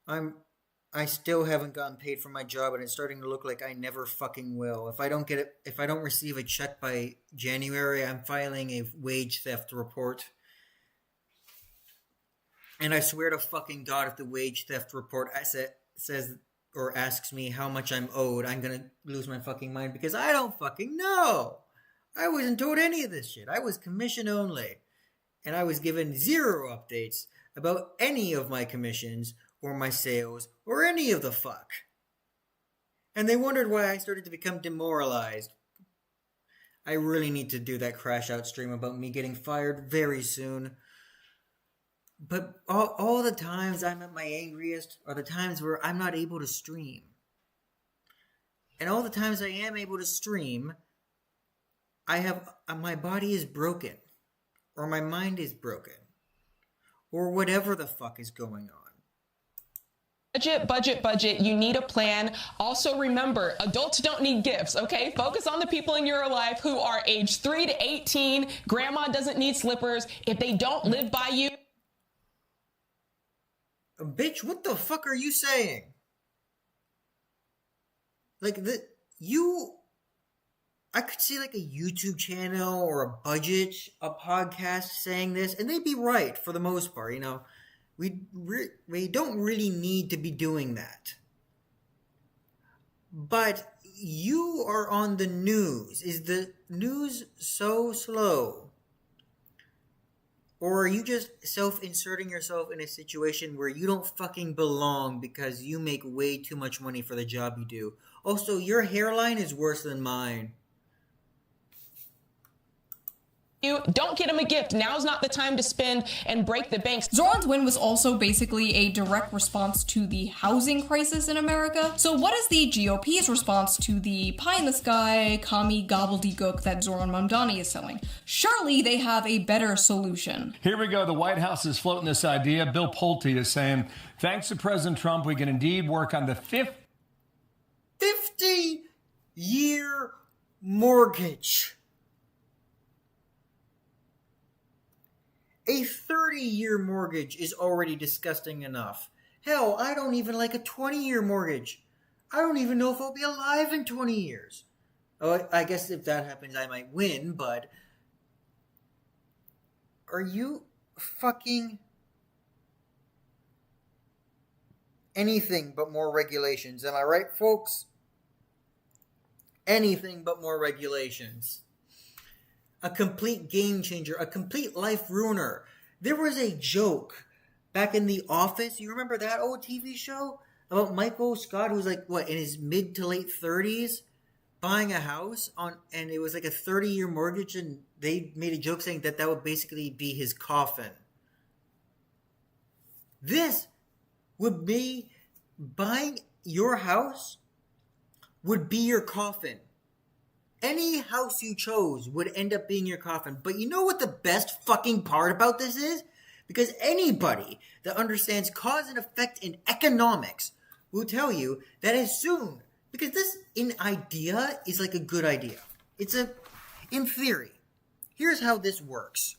I still haven't gotten paid for my job, and it's starting to look like I never fucking will. If I don't receive a check by January, I'm filing a wage theft report. And I swear to fucking God, if the wage theft report says or asks me how much I'm owed, I'm gonna lose my fucking mind because I don't fucking know. I wasn't told any of this shit. I was commission only. And I was given 0 updates about any of my commissions or my sales or any of the fuck. And they wondered why I started to become demoralized. I really need to do that crash out stream about me getting fired very soon. But all the times I'm at my angriest are the times where I'm not able to stream. And all the times I am able to stream, my body is broken, or my mind is broken, or whatever the fuck is going on. Budget. You need a plan. Also remember, adults don't need gifts, okay? Focus on the people in your life who are age 3 to 18. Grandma doesn't need slippers. If they don't live by you... Bitch, what the fuck are you saying? Like, I could see like a YouTube channel or a podcast saying this, and they'd be right for the most part, you know. We don't really need to be doing that. But you are on the news. Is the news so slow? Or are you just self-inserting yourself in a situation where you don't fucking belong because you make way too much money for the job you do? Also, your hairline is worse than mine. Don't get him a gift. Now's not the time to spend and break the banks. Zoran's win was also basically a direct response to the housing crisis in America. So what is the GOP's response to the pie-in-the-sky, commie gobbledygook that Zoran Mamdani is selling? Surely they have a better solution. Here we go. The White House is floating this idea. Bill Pulte is saying, thanks to President Trump, we can indeed work on the 50-year mortgage. A 30-year mortgage is already disgusting enough. Hell, I don't even like a 20-year mortgage. I don't even know if I'll be alive in 20 years. Oh, I guess if that happens, I might win, but... Are you fucking... anything but more regulations? Am I right, folks? Anything but more regulations. A complete game changer, a complete life ruiner. There was a joke back in The Office. You remember that old TV show about Michael Scott, who was like, what, in his mid to late 30s, buying a house and it was like a 30-year mortgage, and they made a joke saying that would basically be his coffin. This would be, buying your house would be your coffin. Any house you chose would end up being your coffin. But you know what the best fucking part about this is? Because anybody that understands cause and effect in economics will tell you that as soon, because this in idea is like a good idea. In theory, here's how this works.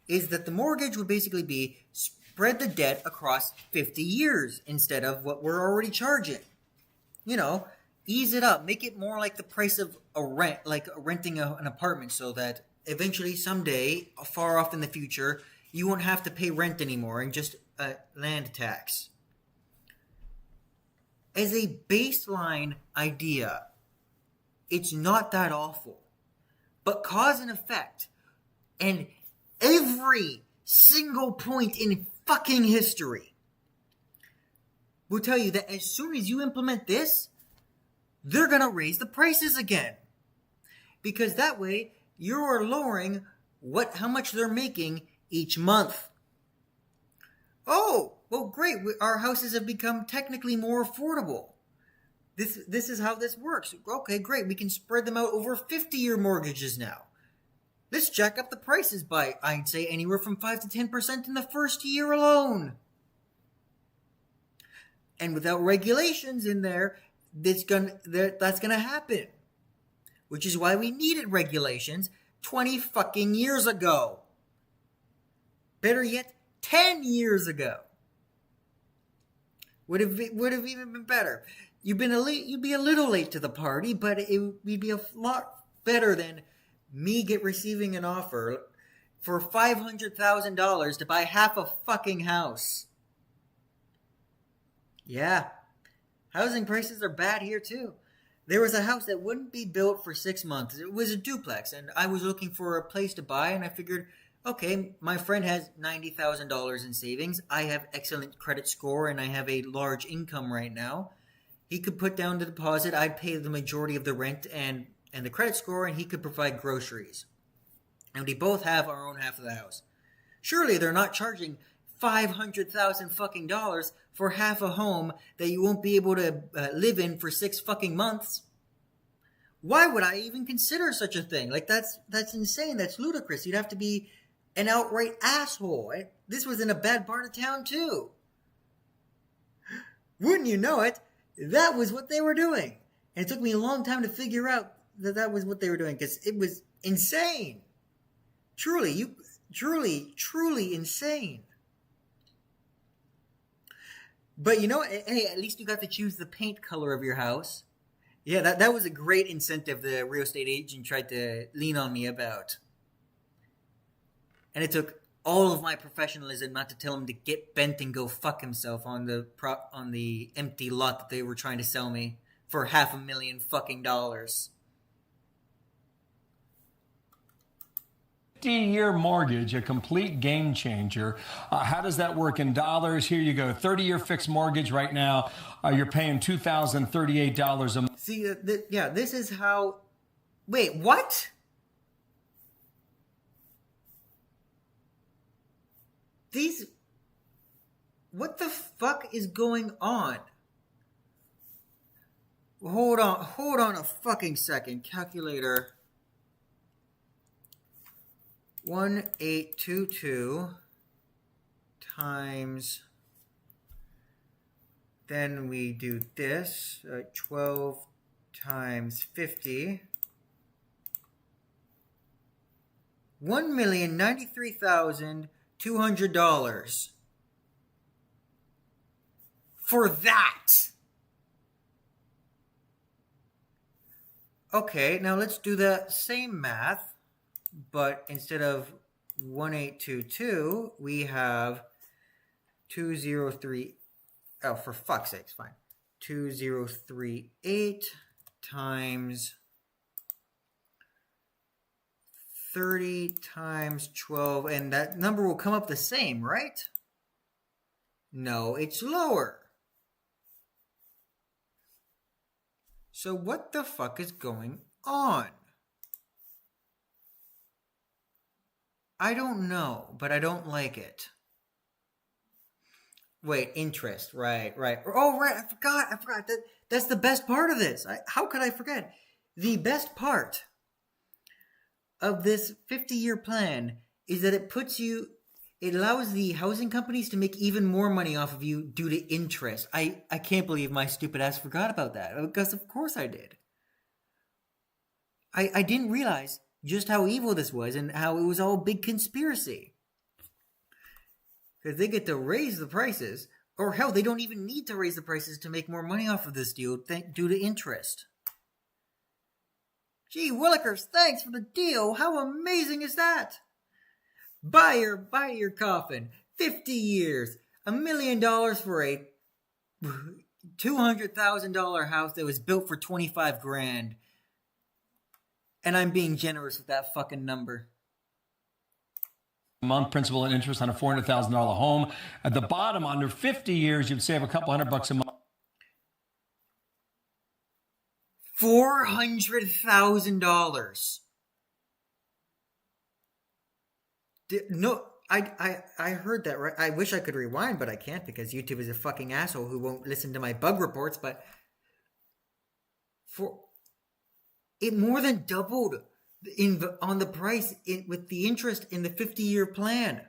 Is that the mortgage would basically be spread the debt across 50 years instead of what we're already charging. You know, ease it up, make it more like the price of a rent, like renting an apartment, so that eventually someday, far off in the future, you won't have to pay rent anymore and just land tax. As a baseline idea, it's not that awful. But cause and effect, and every single point in fucking history will tell you that as soon as you implement this, they're going to raise the prices again. Because that way, you're lowering how much they're making each month. Oh, well, great. Our houses have become technically more affordable. This is how this works. Okay, great. We can spread them out over 50-year mortgages now. Let's jack up the prices by, I'd say, anywhere from 5 to 10% in the first year alone. And without regulations in there, that's gonna happen. Which is why we needed regulations 20 fucking years ago. Better yet, 10 years ago. Would have even been better. You'd be a little late to the party, but it'd be a lot better than me receiving an offer for $500,000 to buy half a fucking house. Yeah. Housing prices are bad here too. There was a house that wouldn't be built for 6 months. It was a duplex, and I was looking for a place to buy, and I figured, okay, my friend has $90,000 in savings. I have excellent credit score, and I have a large income right now. He could put down the deposit. I'd pay the majority of the rent and the credit score, and he could provide groceries. And we both have our own half of the house. Surely they're not charging $500,000 fucking dollars for half a home that you won't be able to live in for 6 fucking months. Why would I even consider such a thing? Like, that's insane. That's ludicrous. You'd have to be an outright asshole. This was in a bad part of town too. Wouldn't you know it? That was what they were doing. And it took me a long time to figure out that was what they were doing, because it was insane. Truly insane. But you know, hey, at least you got to choose the paint color of your house. Yeah, that was a great incentive the real estate agent tried to lean on me about. And it took all of my professionalism not to tell him to get bent and go fuck himself on the empty lot that they were trying to sell me for $500,000 fucking dollars. 50-year mortgage, a complete game changer. How does that work in dollars? Here you go. 30-year fixed mortgage right now. You're paying $2,038 a month. See, this is how... Wait, what? What the fuck is going on? Hold on a fucking second. Calculator. 1822 times, then we do this, 12 times 50. $1,093,200 for that. Okay, now let's do the same math, but instead of 1822, we have 2038. Oh, for fuck's sake, fine. 2038 times 30 times 12, and that number will come up the same, right? No, it's lower. So what the fuck is going on? I don't know, but I don't like it. Wait, interest, right. Oh, right, I forgot. That's the best part of this. How could I forget? The best part of this 50-year plan is that it allows the housing companies to make even more money off of you due to interest. I can't believe my stupid ass forgot about that, because of course I did. I didn't realize just how evil this was and how it was all a big conspiracy. Because they get to raise the prices, or hell, they don't even need to raise the prices to make more money off of this deal due to interest. Gee willikers, thanks for the deal. How amazing is that? Buy your coffin. 50 years. $1 million for a $200,000 house that was built for $25,000. And I'm being generous with that fucking number. Month principal and interest on a $400,000 home. At the bottom, under 50 years, you'd save a couple $100 a month. $400,000. No, I heard that right. I wish I could rewind, but I can't because YouTube is a fucking asshole who won't listen to my bug reports. But it more than doubled on the price with the interest in the 50-year plan.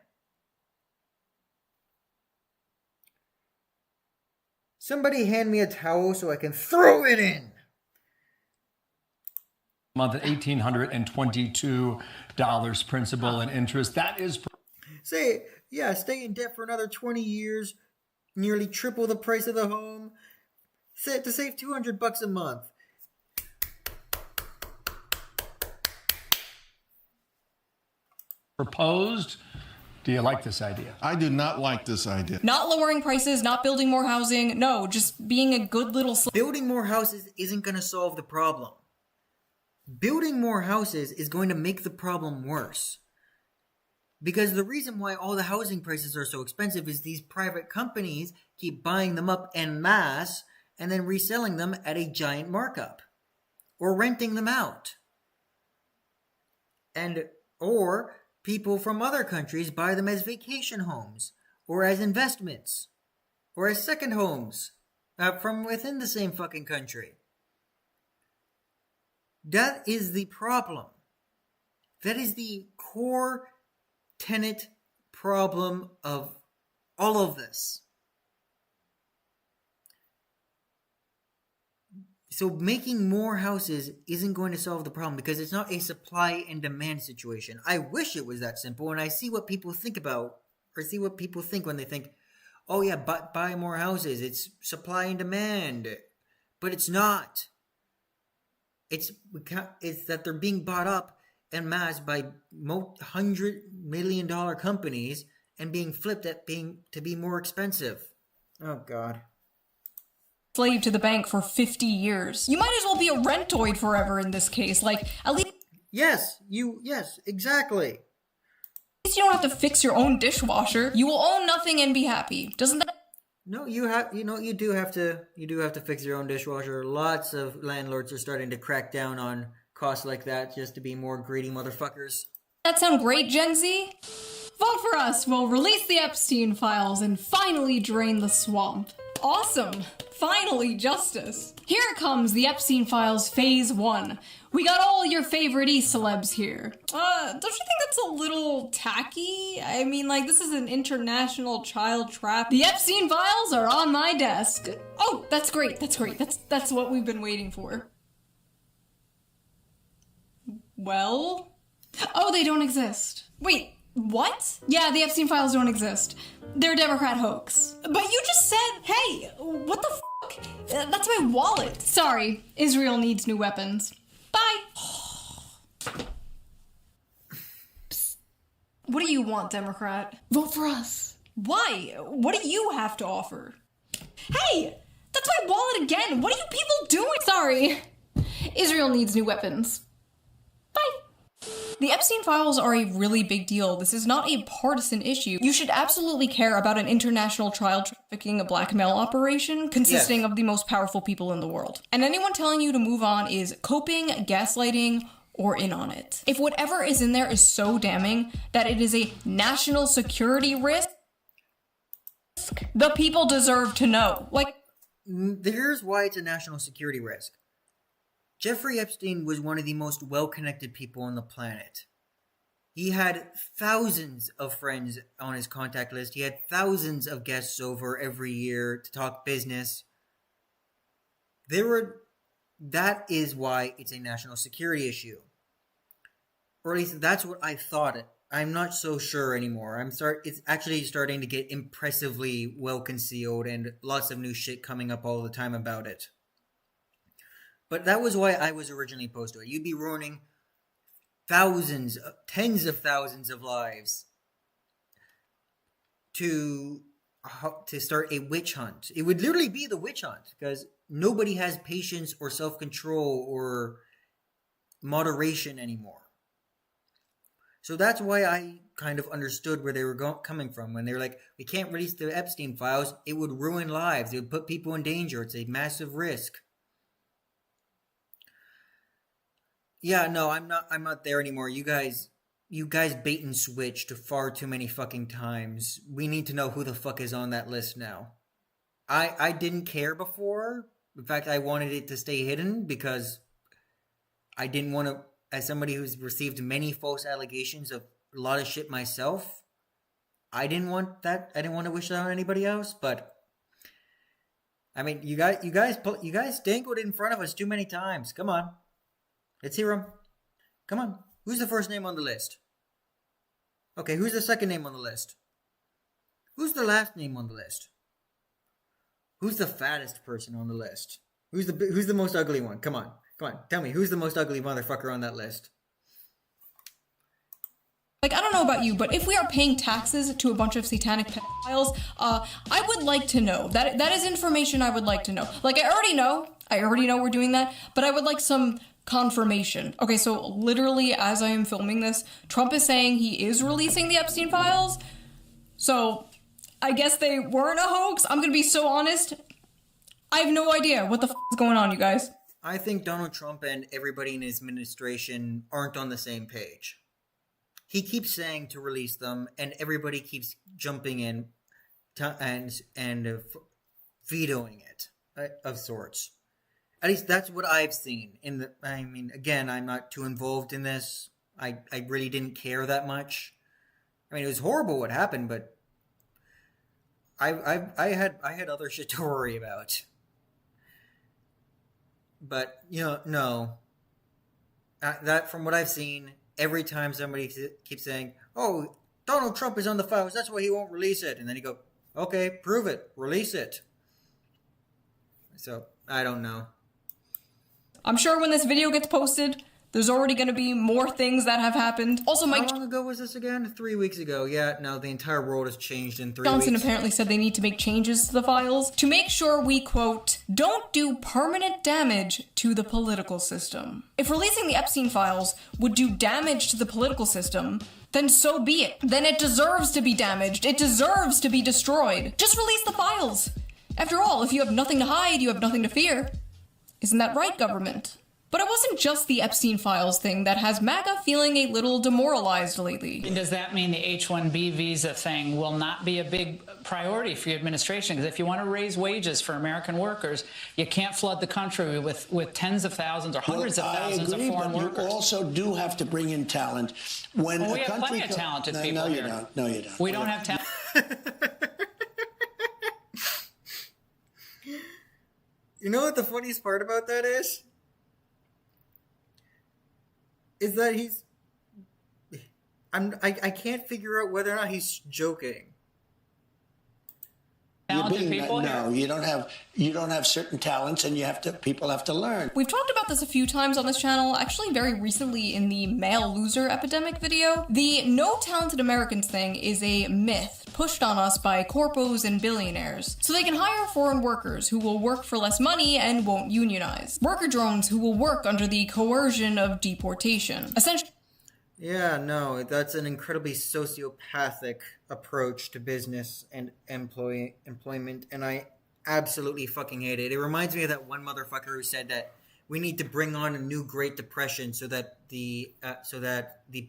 Somebody hand me a towel so I can throw it in. Month at $1,822 principal and interest. That is stay in debt for another 20 years, nearly triple the price of the home, to save $200 a month. proposed. Do you like this idea? I do not like this idea. Not lowering prices, not building more housing. No, just being a good little... Building more houses isn't going to solve the problem. Building more houses is going to make the problem worse. Because the reason why all the housing prices are so expensive is these private companies keep buying them up en masse and then reselling them at a giant markup. Or renting them out. Or people from other countries buy them as vacation homes, or as investments, or as second homes from within the same fucking country. That is the problem. That is the core tenet problem of all of this. So making more houses isn't going to solve the problem because it's not a supply and demand situation. I wish it was that simple, and I see what people think about, or see what people think when they think, oh yeah, buy more houses, it's supply and demand. But it's not. It's that they're being bought up en masse by $100 million companies and being flipped to be more expensive. Oh God. Slave to the bank for 50 years. You might as well be a rentoid forever in this case. Like, at least... Yes, exactly. At least you don't have to fix your own dishwasher. You will own nothing and be happy. Doesn't that... No, you do have to fix your own dishwasher. Lots of landlords are starting to crack down on costs like that just to be more greedy motherfuckers. That sound great, Gen Z? Vote for us. We'll release the Epstein files and finally drain the swamp. Awesome. Finally, justice. Here it comes, the Epstein files phase 1. We got all your favorite E-celebs here. Don't you think that's a little tacky? I mean, like, this is an international child trap. The Epstein files are on my desk. Oh, that's great, that's great. That's what we've been waiting for. Well? Oh, they don't exist. Wait, what? Yeah, the Epstein files don't exist. They're a Democrat hoax. But you just said, hey, what the fuck? That's my wallet. Sorry, Israel needs new weapons. Bye. Psst. What do you want, Democrat? Vote for us. Why? What do you have to offer? Hey, that's my wallet again. What are you people doing? Sorry, Israel needs new weapons. Bye. The Epstein files are a really big deal. This is not a partisan issue. You should absolutely care about an international child trafficking blackmail operation consisting of the most powerful people in the world. And anyone telling you to move on is coping, gaslighting, or in on it. If whatever is in there is so damning that it is a national security risk, the people deserve to know. Like, here's why it's a national security risk. Jeffrey Epstein was one of the most well-connected people on the planet. He had thousands of friends on his contact list. He had thousands of guests over every year to talk business. That is why it's a national security issue. Or at least that's what I thought it. I'm not so sure anymore. It's actually starting to get impressively well concealed and lots of new shit coming up all the time about it. But that was why I was originally opposed to it. You'd be ruining thousands, tens of thousands of lives to start a witch hunt. It would literally be the witch hunt because nobody has patience or self-control or moderation anymore. So that's why I kind of understood where they were coming from when they were like, we can't release the Epstein files. It would ruin lives. It would put people in danger. It's a massive risk. Yeah, no, I'm not there anymore. You guys bait and switch to far too many fucking times. We need to know who the fuck is on that list now. I didn't care before. In fact, I wanted it to stay hidden because I didn't want to, as somebody who's received many false allegations of a lot of shit myself, I didn't want that. I didn't want to wish that on anybody else, but I mean, you guys dangled it in front of us too many times. Come on. Let's hear them. Come on. Who's the first name on the list? Okay, who's the second name on the list? Who's the last name on the list? Who's the fattest person on the list? Who's the most ugly one? Come on. Tell me, who's the most ugly motherfucker on that list? Like, I don't know about you, but if we are paying taxes to a bunch of satanic pedophiles, I would like to know. That is information I would like to know. Like, I already know we're doing that, but I would like some confirmation. Okay, so literally as I am filming this, Trump is saying he is releasing the Epstein files. So I guess they weren't a hoax. I'm gonna be so honest. I have no idea what the f is going on, you guys. I think Donald Trump and everybody in his administration aren't on the same page. He keeps saying to release them, and everybody keeps jumping in and vetoing it of sorts. At least that's what I've seen. I mean, again, I'm not too involved in this. I really didn't care that much. I mean, it was horrible what happened, but I had other shit to worry about. But no. That from what I've seen, every time somebody keeps saying, "Oh, Donald Trump is on the files. That's why he won't release it," and then you go, "Okay, prove it. Release it." So I don't know. I'm sure when this video gets posted, there's already going to be more things that have happened. Also, Mike... How long ago was this again? 3 weeks ago. Yeah, no, the entire world has changed in 3 Johnson weeks. apparently said they need to make changes to the files to make sure we, quote, don't do permanent damage to the political system. If releasing the Epstein files would do damage to the political system, then so be it. Then it deserves to be damaged. It deserves to be destroyed. Just release the files. After all, if you have nothing to hide, you have nothing to fear. Isn't that right, government? But it wasn't just the Epstein Files thing that has MAGA feeling a little demoralized lately. And does that mean the H-1B visa thing will not be a big priority for your administration? Because if you want to raise wages for American workers, you can't flood the country with tens of thousands or hundreds of thousands of foreign workers. You also do have to bring in talent. When we have plenty of talented people here. No, you don't. We don't have talent. You know what the funniest part about that is? Is that I can't figure out whether or not he's joking. Talented people here. No, you don't have certain talents, and people have to learn. We've talked about this a few times on this channel, actually very recently in the male loser epidemic video. The no talented Americans thing is a myth pushed on us by corpos and billionaires, so they can hire foreign workers who will work for less money and won't unionize. Worker drones who will work under the coercion of deportation. Essentially. Yeah, no, that's an incredibly sociopathic approach to business and employment, and I absolutely fucking hate it. It reminds me of that one motherfucker who said that we need to bring on a new Great Depression so that the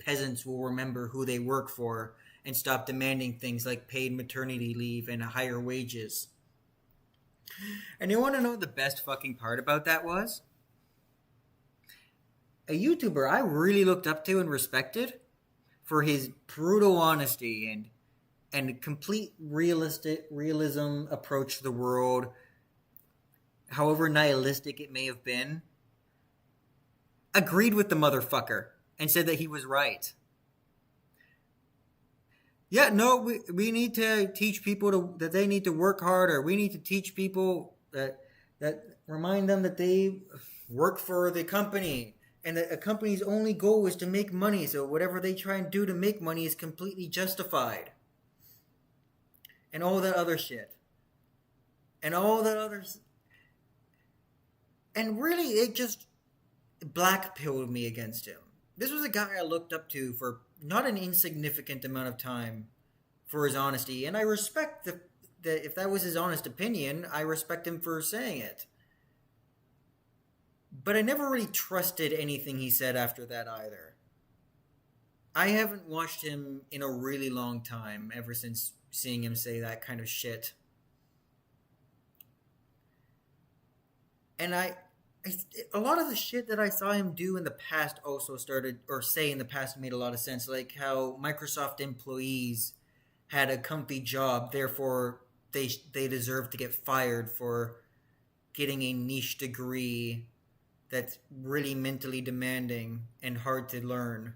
peasants will remember who they work for and stop demanding things like paid maternity leave and higher wages. And you want to know what the best fucking part about that was? A YouTuber I really looked up to and respected for his brutal honesty and complete realism approach to the world, however nihilistic it may have been, agreed with the motherfucker and said that he was right. Yeah, no, we need to teach people that they need to work harder. We need to teach people that remind them that they work for the company. And that a company's only goal is to make money, so whatever they try and do to make money is completely justified. And all that other shit. And all that others. And really, it just blackpilled me against him. This was a guy I looked up to for not an insignificant amount of time for his honesty. And I respect that if that was his honest opinion, I respect him for saying it. But I never really trusted anything he said after that either. I haven't watched him in a really long time, ever since seeing him say that kind of shit. And a lot of the shit that I saw him do in the past also say in the past made a lot of sense. Like how Microsoft employees had a comfy job, therefore they deserve to get fired for getting a niche degree that's really mentally demanding and hard to learn,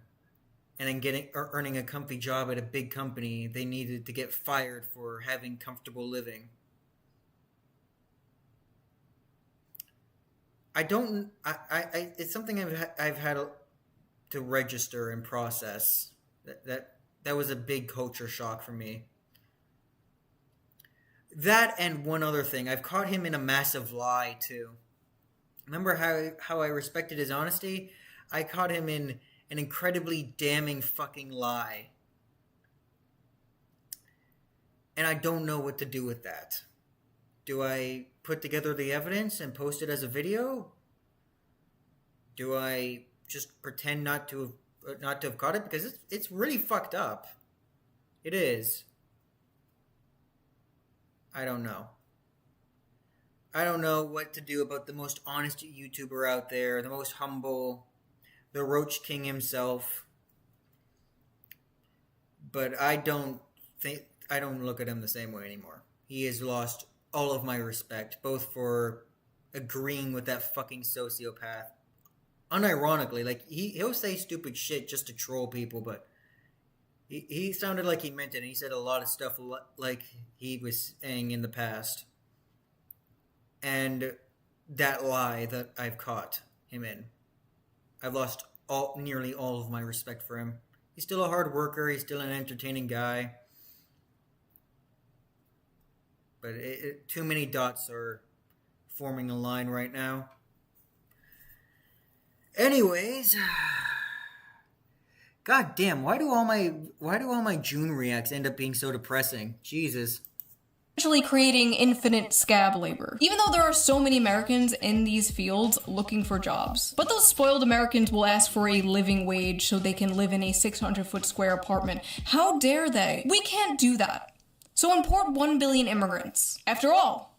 and then earning a comfy job at a big company they needed to get fired for having comfortable living. It's something I've had to register and process. That was a big culture shock for me. That and one other thing, I've caught him in a massive lie too. Remember how I respected his honesty? I caught him in an incredibly damning fucking lie. And I don't know what to do with that. Do I put together the evidence and post it as a video? Do I just pretend not to have caught it? Because it's really fucked up. It is. I don't know. I don't know what to do about the most honest YouTuber out there, the most humble, the Roach King himself. But I don't look at him the same way anymore. He has lost all of my respect, both for agreeing with that fucking sociopath. Unironically, like he'll say stupid shit just to troll people, but he sounded like he meant it, and he said a lot of stuff like he was saying in the past. And that lie that I've caught him in, I've lost nearly all of my respect for him. He's still a hard worker. He's still an entertaining guy. But too many dots are forming a line right now. Anyways, god damn, why do all my June reacts end up being so depressing? Jesus. essentially creating infinite scab labor, even though there are so many Americans in these fields looking for jobs. But those spoiled Americans will ask for a living wage so they can live in a 600-foot square apartment. How dare they? We can't do that. So import 1 billion immigrants. After all,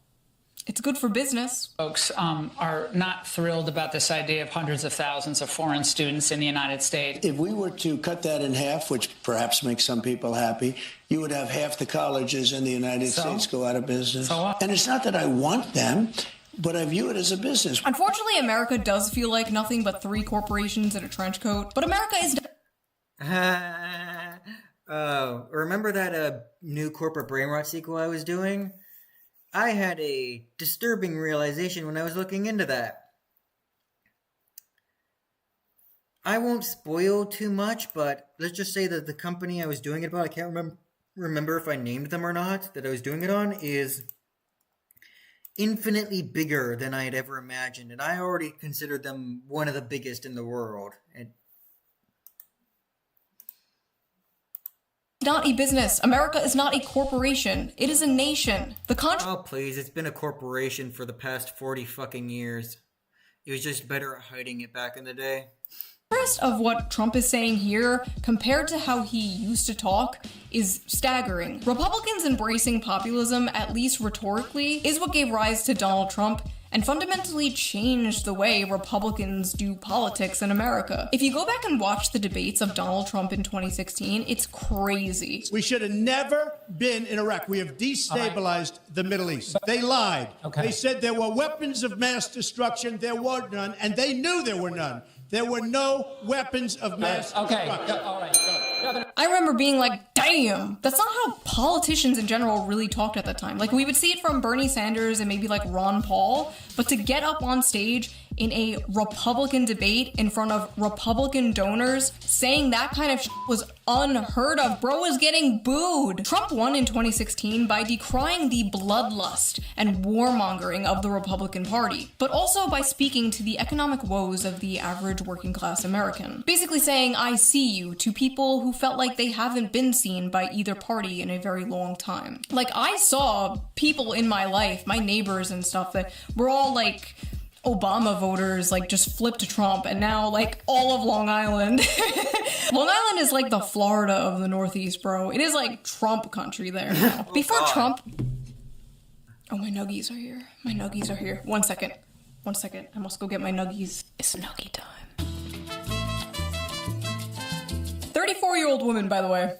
it's good for business. Folks are not thrilled about this idea of hundreds of thousands of foreign students in the United States. If we were to cut that in half, which perhaps makes some people happy, you would have half the colleges in the United States go out of business. And it's not that I want them, but I view it as a business. Unfortunately, America does feel like nothing but 3 corporations in a trench coat. But America is... remember that new corporate brain rot sequel I was doing? I had a disturbing realization when I was looking into that. I won't spoil too much, but let's just say that the company I was doing it about, I can't remember if I named them or not, that I was doing it on, is infinitely bigger than I had ever imagined. And I already considered them one of the biggest in the world. And not a business. America is not a corporation. It is a nation. Oh, please. It's been a corporation for the past 40 fucking years. It was just better at hiding it back in the day. The rest of what Trump is saying here, compared to how he used to talk, is staggering. Republicans embracing populism, at least rhetorically, is what gave rise to Donald Trump and fundamentally changed the way Republicans do politics in America. If you go back and watch the debates of Donald Trump in 2016, it's crazy. We should have never been in Iraq. We have destabilized the Middle East. They lied. They said there were weapons of mass destruction. There were none, and they knew there were none. There were no weapons of mass destruction. All right. I remember being like, damn, that's not how politicians in general really talked at the time. Like, we would see it from Bernie Sanders and maybe like Ron Paul, but to get up on stage in a Republican debate in front of Republican donors saying that kind of shit was unheard of. Bro was getting booed. Trump won in 2016 by decrying the bloodlust and warmongering of the Republican Party, but also by speaking to the economic woes of the average working class American. Basically saying, I see you, to people who felt like they haven't been seen by either party in a very long time. Like, I saw people in my life, my neighbors and stuff, that were all like Obama voters, like just flipped to Trump, and now like all of Long Island. Long Island is like the Florida of the Northeast, bro. It is like Trump country there now. Before Trump... Oh, my nuggies are here. My nuggies are here. 1 second. 1 second. I must go get my nuggies. It's nuggie time. 34-year-old woman, by the way.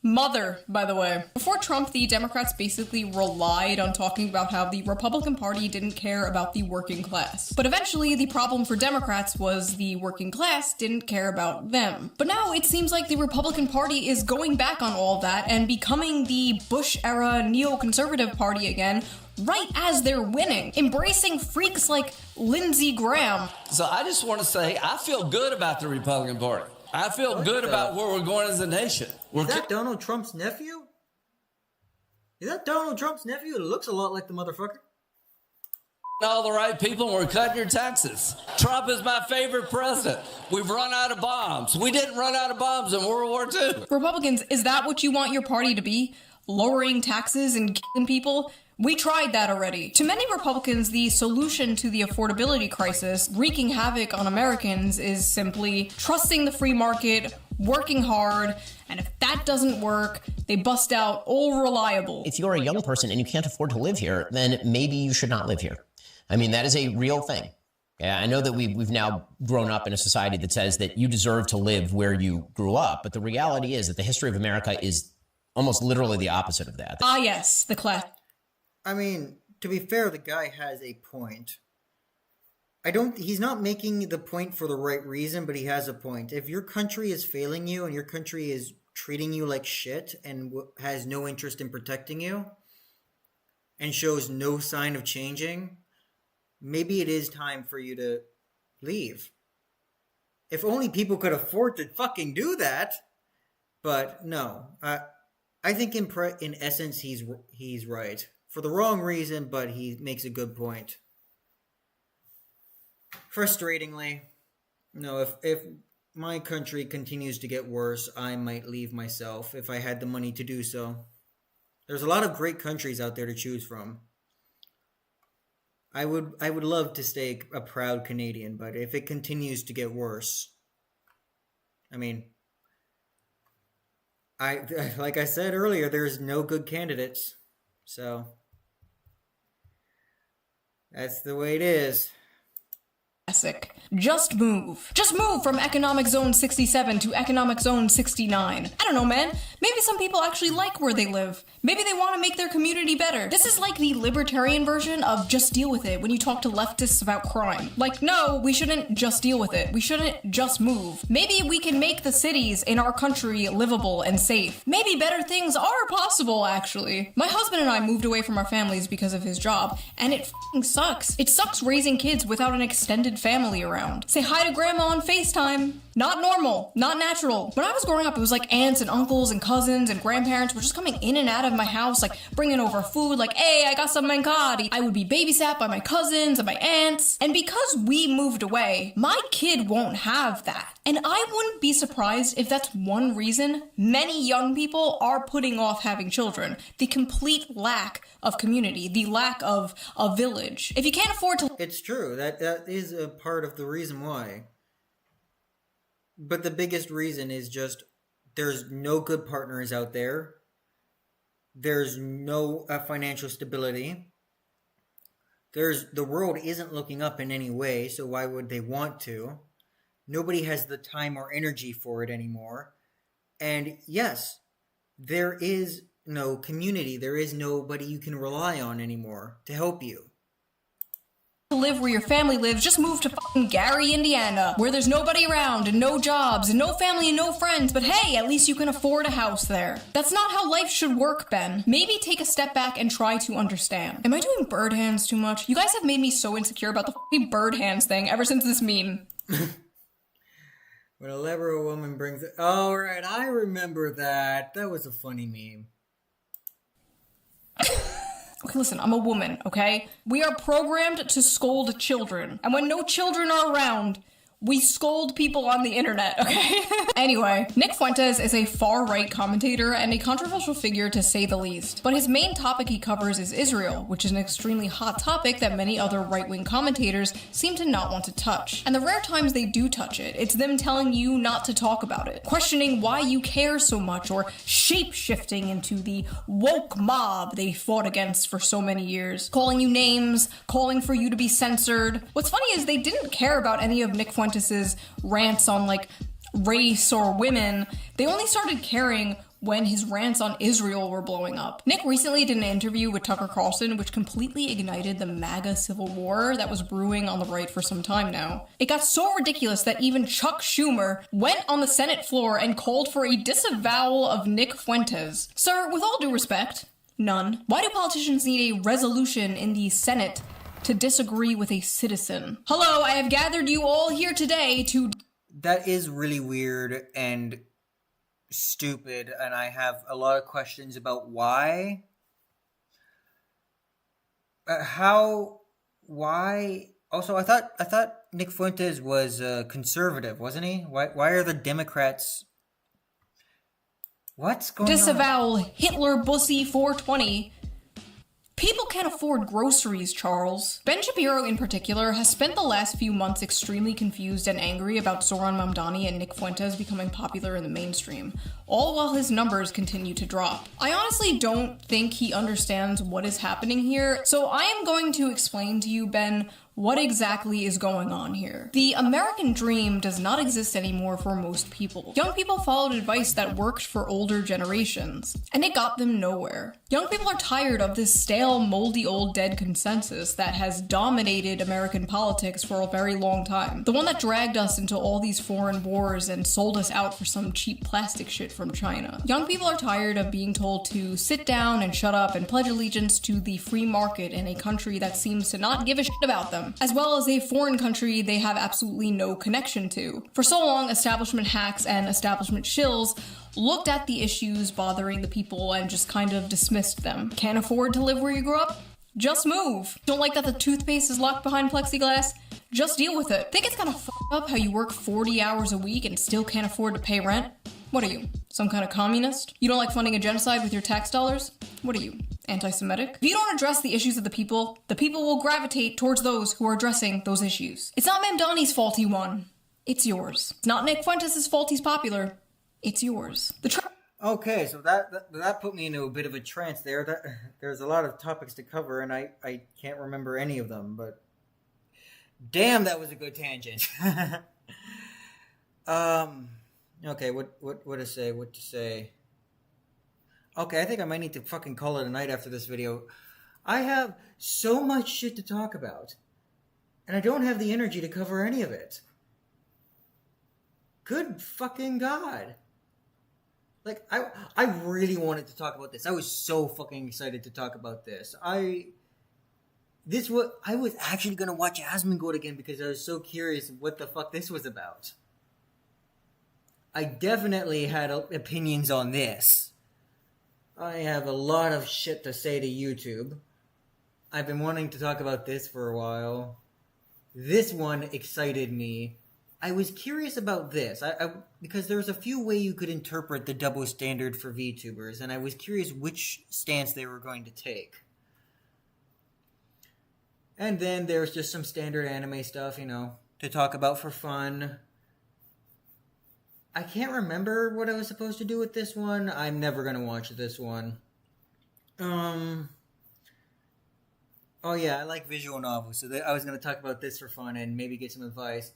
Mother, by the way. Before Trump, the Democrats basically relied on talking about how the Republican Party didn't care about the working class. But eventually, the problem for Democrats was the working class didn't care about them. But now it seems like the Republican Party is going back on all that and becoming the Bush-era neoconservative party again, right as they're winning, embracing freaks like Lindsey Graham. So I just want to say, I feel good about the Republican Party. I feel good about where we're going as a nation. Is that Donald Trump's nephew? Is that Donald Trump's nephew? It looks a lot like the motherfucker. All the right people, and we're cutting your taxes. Trump is my favorite president. We've run out of bombs. We didn't run out of bombs in World War II. Republicans, is that what you want your party to be? Lowering taxes and killing people? We tried that already. To many Republicans, the solution to the affordability crisis wreaking havoc on Americans is simply trusting the free market, working hard, and if that doesn't work, they bust out all reliable. If you're a young person and you can't afford to live here, then maybe you should not live here. I mean, that is a real thing. Yeah, I know that we've now grown up in a society that says that you deserve to live where you grew up, but the reality is that the history of America is almost literally the opposite of that. Ah, yes, the class. I mean, to be fair, the guy has a point. He's not making the point for the right reason, but he has a point. If your country is failing you and your country is treating you like shit and has no interest in protecting you and shows no sign of changing, maybe it is time for you to leave. If only people could afford to fucking do that. But no, I think in essence he's right. For the wrong reason, but he makes a good point. Frustratingly, no, if my country continues to get worse, I might leave myself if I had the money to do so. There's a lot of great countries out there to choose from. I would love to stay a proud Canadian, but if it continues to get worse, I mean, like I said earlier, there's no good candidates. So that's the way it is. Just move. Just move from Economic Zone 67 to Economic Zone 69. I don't know, man. Maybe some people actually like where they live. Maybe they want to make their community better. This is like the libertarian version of just deal with it when you talk to leftists about crime. Like, no, we shouldn't just deal with it. We shouldn't just move. Maybe we can make the cities in our country livable and safe. Maybe better things are possible, actually. My husband and I moved away from our families because of his job, and it f***ing sucks. It sucks raising kids without an extended family around. Say hi to grandma on FaceTime. Not normal, not natural. When I was growing up, it was like aunts and uncles and cousins and grandparents were just coming in and out of my house, like bringing over food, like, hey, I got some mancati. I would be babysat by my cousins and my aunts. And because we moved away, my kid won't have that. And I wouldn't be surprised if that's one reason many young people are putting off having children. The complete lack of community, the lack of a village. If you can't afford to... It's true. That is a part of the reason why. But the biggest reason is just there's no good partners out there. There's no financial stability. The world isn't looking up in any way, so why would they want to? Nobody has the time or energy for it anymore. And yes, there is no community. There is nobody you can rely on anymore to help you. Live where your family lives, just move to fucking Gary, Indiana, where there's nobody around and no jobs and no family and no friends, but hey, at least you can afford a house there. That's not how life should work, Ben. Maybe take a step back and try to understand. Am I doing bird hands too much? You guys have made me so insecure about the fucking bird hands thing ever since this meme. Whenever a woman brings it... Oh, right, I remember that. That was a funny meme. Okay, listen, I'm a woman, okay? We are programmed to scold children. And when no children are around, we scold people on the internet, okay? Anyway, Nick Fuentes is a far-right commentator and a controversial figure to say the least. But his main topic he covers is Israel, which is an extremely hot topic that many other right-wing commentators seem to not want to touch. And the rare times they do touch it, it's them telling you not to talk about it, questioning why you care so much, or shape-shifting into the woke mob they fought against for so many years, calling you names, calling for you to be censored. What's funny is they didn't care about any of Nick Fuentes' rants on like race or women. They only started caring when his rants on Israel were blowing up. Nick recently did an interview with Tucker Carlson, which completely ignited the MAGA civil war that was brewing on the right for some time now. It got so ridiculous that even Chuck Schumer went on the Senate floor and called for a disavowal of Nick Fuentes. Sir, with all due respect, none. Why do politicians need a resolution in the Senate to disagree with a citizen? Hello, I have gathered you all here today to... That is really weird and stupid, and I have a lot of questions about why. Why? Also, I thought Nick Fuentes was conservative, wasn't he? Why are the Democrats... What's going on? Disavow Hitler Bussy 420. People can't afford groceries, Charles. Ben Shapiro, in particular, has spent the last few months extremely confused and angry about Zohran Mamdani and Nick Fuentes becoming popular in the mainstream, all while his numbers continue to drop. I honestly don't think he understands what is happening here, so I am going to explain to you, Ben, what exactly is going on here. The American dream does not exist anymore for most people. Young people followed advice that worked for older generations, and it got them nowhere. Young people are tired of this stale, moldy, old dead consensus that has dominated American politics for a very long time. The one that dragged us into all these foreign wars and sold us out for some cheap plastic shit from China. Young people are tired of being told to sit down and shut up and pledge allegiance to the free market in a country that seems to not give a shit about them, as well as a foreign country they have absolutely no connection to. For so long, establishment hacks and establishment shills looked at the issues bothering the people and just kind of dismissed them. Can't afford to live where you grew up? Just move. Don't like that the toothpaste is locked behind plexiglass? Just deal with it. Think it's kind of fucked up how you work 40 hours a week and still can't afford to pay rent? What are you, some kind of communist? You don't like funding a genocide with your tax dollars? What are you, anti-Semitic? If you don't address the issues of the people will gravitate towards those who are addressing those issues. It's not Mamdani's fault he won. It's yours. It's not Nick Fuentes' fault he's popular. It's yours. Okay, so that put me into a bit of a trance there. There's a lot of topics to cover, and I can't remember any of them, but damn, that was a good tangent. Okay, what to say? Okay, I think I might need to fucking call it a night after this video. I have so much shit to talk about, and I don't have the energy to cover any of it. Good fucking God. Like, I really wanted to talk about this. I was so fucking excited to talk about this. I was actually going to watch Asmongold again because I was so curious what the fuck this was about. I definitely had opinions on this. I have a lot of shit to say to YouTube. I've been wanting to talk about this for a while. This one excited me. I was curious about this because there's a few ways you could interpret the double standard for VTubers, and I was curious which stance they were going to take. And then there's just some standard anime stuff, to talk about for fun. I can't remember what I was supposed to do with this one. I'm never going to watch this one. Oh yeah, I like visual novels, so I was going to talk about this for fun and maybe get some advice.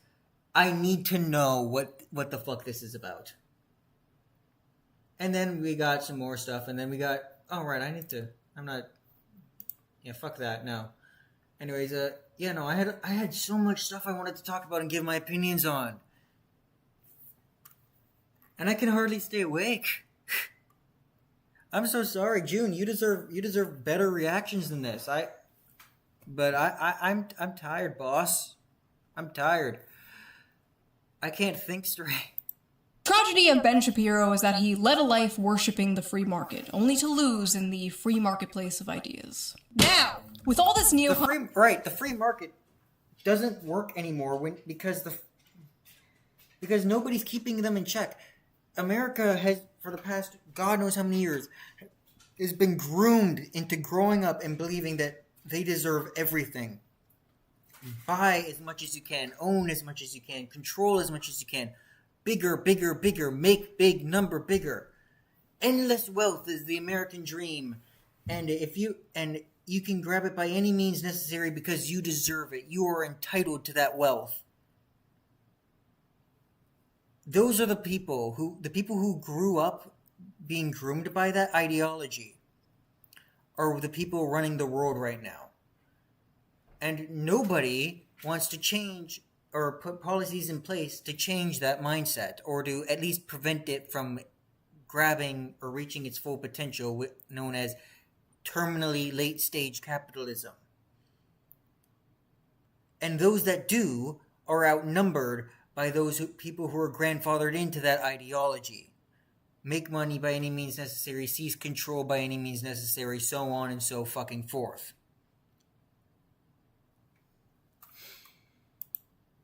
I need to know what the fuck this is about. And then we got some more stuff, and then we got... fuck that, no. Anyways, I had so much stuff I wanted to talk about and give my opinions on. And I can hardly stay awake. I'm so sorry, June. You deserve better reactions than this. I'm tired, boss. I'm tired. I can't think straight. Tragedy of Ben Shapiro is that he led a life worshipping the free market, only to lose in the free marketplace of ideas. Now, with all this the free market doesn't work anymore because nobody's keeping them in check. America has, for the past God knows how many years, has been groomed into growing up and believing that they deserve everything. Buy as much as you can, own as much as you can, control as much as you can. Bigger, bigger, bigger, make big number bigger. Endless wealth is the American dream. And you can grab it by any means necessary because you deserve it. You are entitled to that wealth. Those are the people who grew up being groomed by that ideology are the people running the world right now. And nobody wants to change or put policies in place to change that mindset or to at least prevent it from grabbing or reaching its full potential, known as terminally late-stage capitalism. And those that do are outnumbered by those people who are grandfathered into that ideology. Make money by any means necessary, seize control by any means necessary, so on and so fucking forth.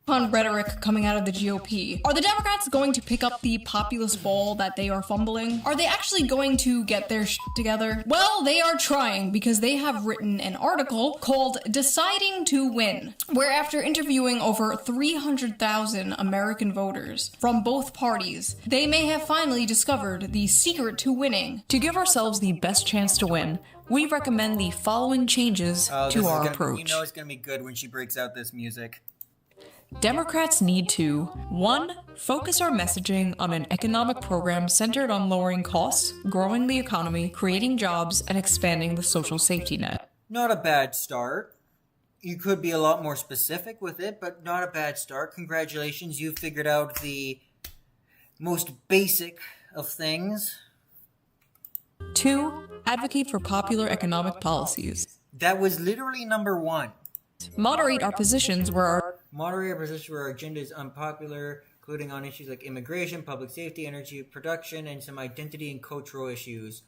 On rhetoric coming out of the GOP. Are the Democrats going to pick up the populist ball that they are fumbling? Are they actually going to get their shit together? Well, they are trying because they have written an article called Deciding to Win, where after interviewing over 300,000 American voters from both parties, they may have finally discovered the secret to winning. To give ourselves the best chance to win, we recommend the following changes to our approach. You know it's going to be good when she breaks out this music. Democrats need to 1. Focus our messaging on an economic program centered on lowering costs, growing the economy, creating jobs, and expanding the social safety net. Not a bad start. You could be a lot more specific with it, but not a bad start. Congratulations, you've figured out the most basic of things. 2. Advocate for popular economic policies. That was literally number 1. Moderate our positions where our agenda is unpopular, including on issues like immigration, public safety, energy production, and some identity and cultural issues.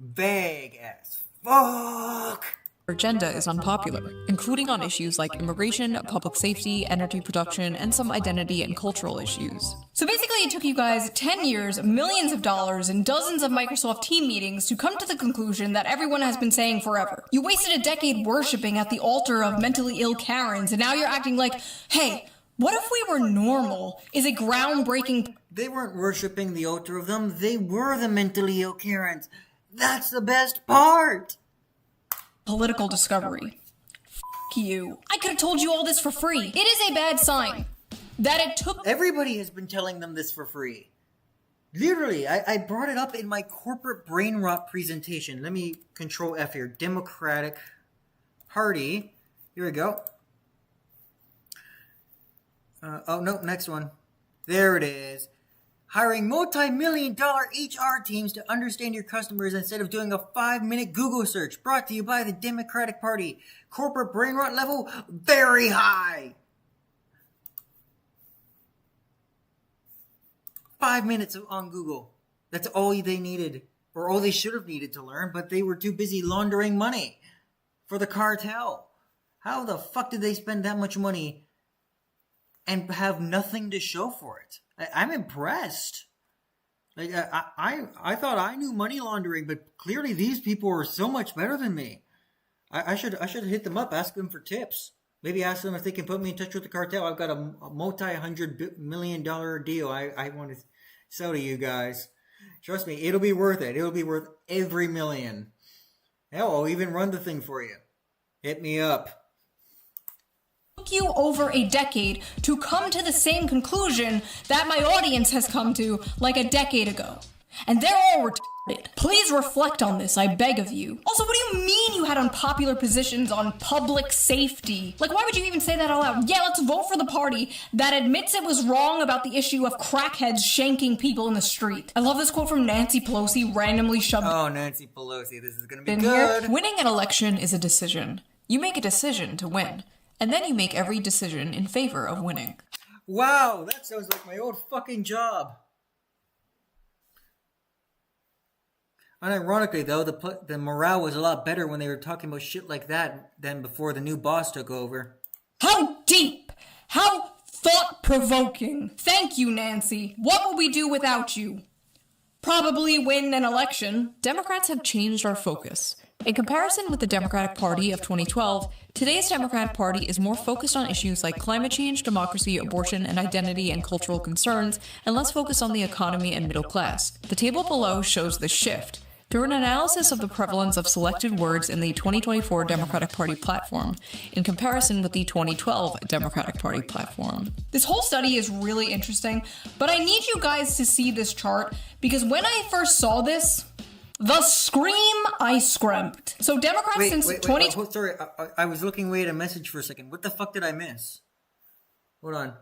Vague as fuck! agenda is unpopular, including on issues like immigration, public safety, energy production, and some identity and cultural issues. So basically it took you guys 10 years, millions of dollars, and dozens of Microsoft team meetings to come to the conclusion that everyone has been saying forever. You wasted a decade worshipping at the altar of mentally ill Karens, and now you're acting like, hey, what if we were normal? Is a groundbreaking... They weren't worshipping the altar of them, they were the mentally ill Karens. That's the best part! Political discovery. F*** you. I could have told you all this for free. It is a bad sign that it took... Everybody has been telling them this for free. Literally, I brought it up in my corporate brain rot presentation. Let me control F here. Democratic Party. Here we go. Oh, no, next one. There it is. Hiring multi-million-dollar HR teams to understand your customers instead of doing a 5-minute Google search. Brought to you by the Democratic Party. Corporate brain rot level, very high. 5 minutes on Google. That's all they needed. Or all they should have needed to learn, but they were too busy laundering money for the cartel. How the fuck did they spend that much money and have nothing to show for it? I'm impressed. Like I thought I knew money laundering, but clearly these people are so much better than me. I should hit them up, ask them for tips. Maybe ask them if they can put me in touch with the cartel. I've got a multi-$100 million deal I want to sell to you guys. Trust me, it'll be worth it. It'll be worth every million. Hell, I'll even run the thing for you. Hit me up. Took you over a decade to come to the same conclusion that my audience has come to like a decade ago. And they're all retarded. Please reflect on this, I beg of you. Also, what do you mean you had unpopular positions on public safety? Like, why would you even say that out loud? Yeah, let's vote for the party that admits it was wrong about the issue of crackheads shanking people in the street. I love this quote from Nancy Pelosi, randomly shoved... Oh, Nancy Pelosi, this is gonna be in good. Here. Winning an election is a decision. You make a decision to win, and then you make every decision in favor of winning. Wow, that sounds like my old fucking job. Unironically, though, the morale was a lot better when they were talking about shit like that than before the new boss took over. How deep! How thought-provoking! Thank you, Nancy. What would we do without you? Probably win an election. Democrats have changed our focus. In comparison with the Democratic Party of 2012, today's Democratic Party is more focused on issues like climate change, democracy, abortion, and identity and cultural concerns, and less focused on the economy and middle class. The table below shows the shift. Through an analysis of the prevalence of selected words in the 2024 Democratic Party platform, in comparison with the 2012 Democratic Party platform. This whole study is really interesting, but I need you guys to see this chart, because when I first saw this, the scream I screamed. So Democrats since 20... Sorry, I was looking away at a message for a second. What the fuck did I miss? Hold on.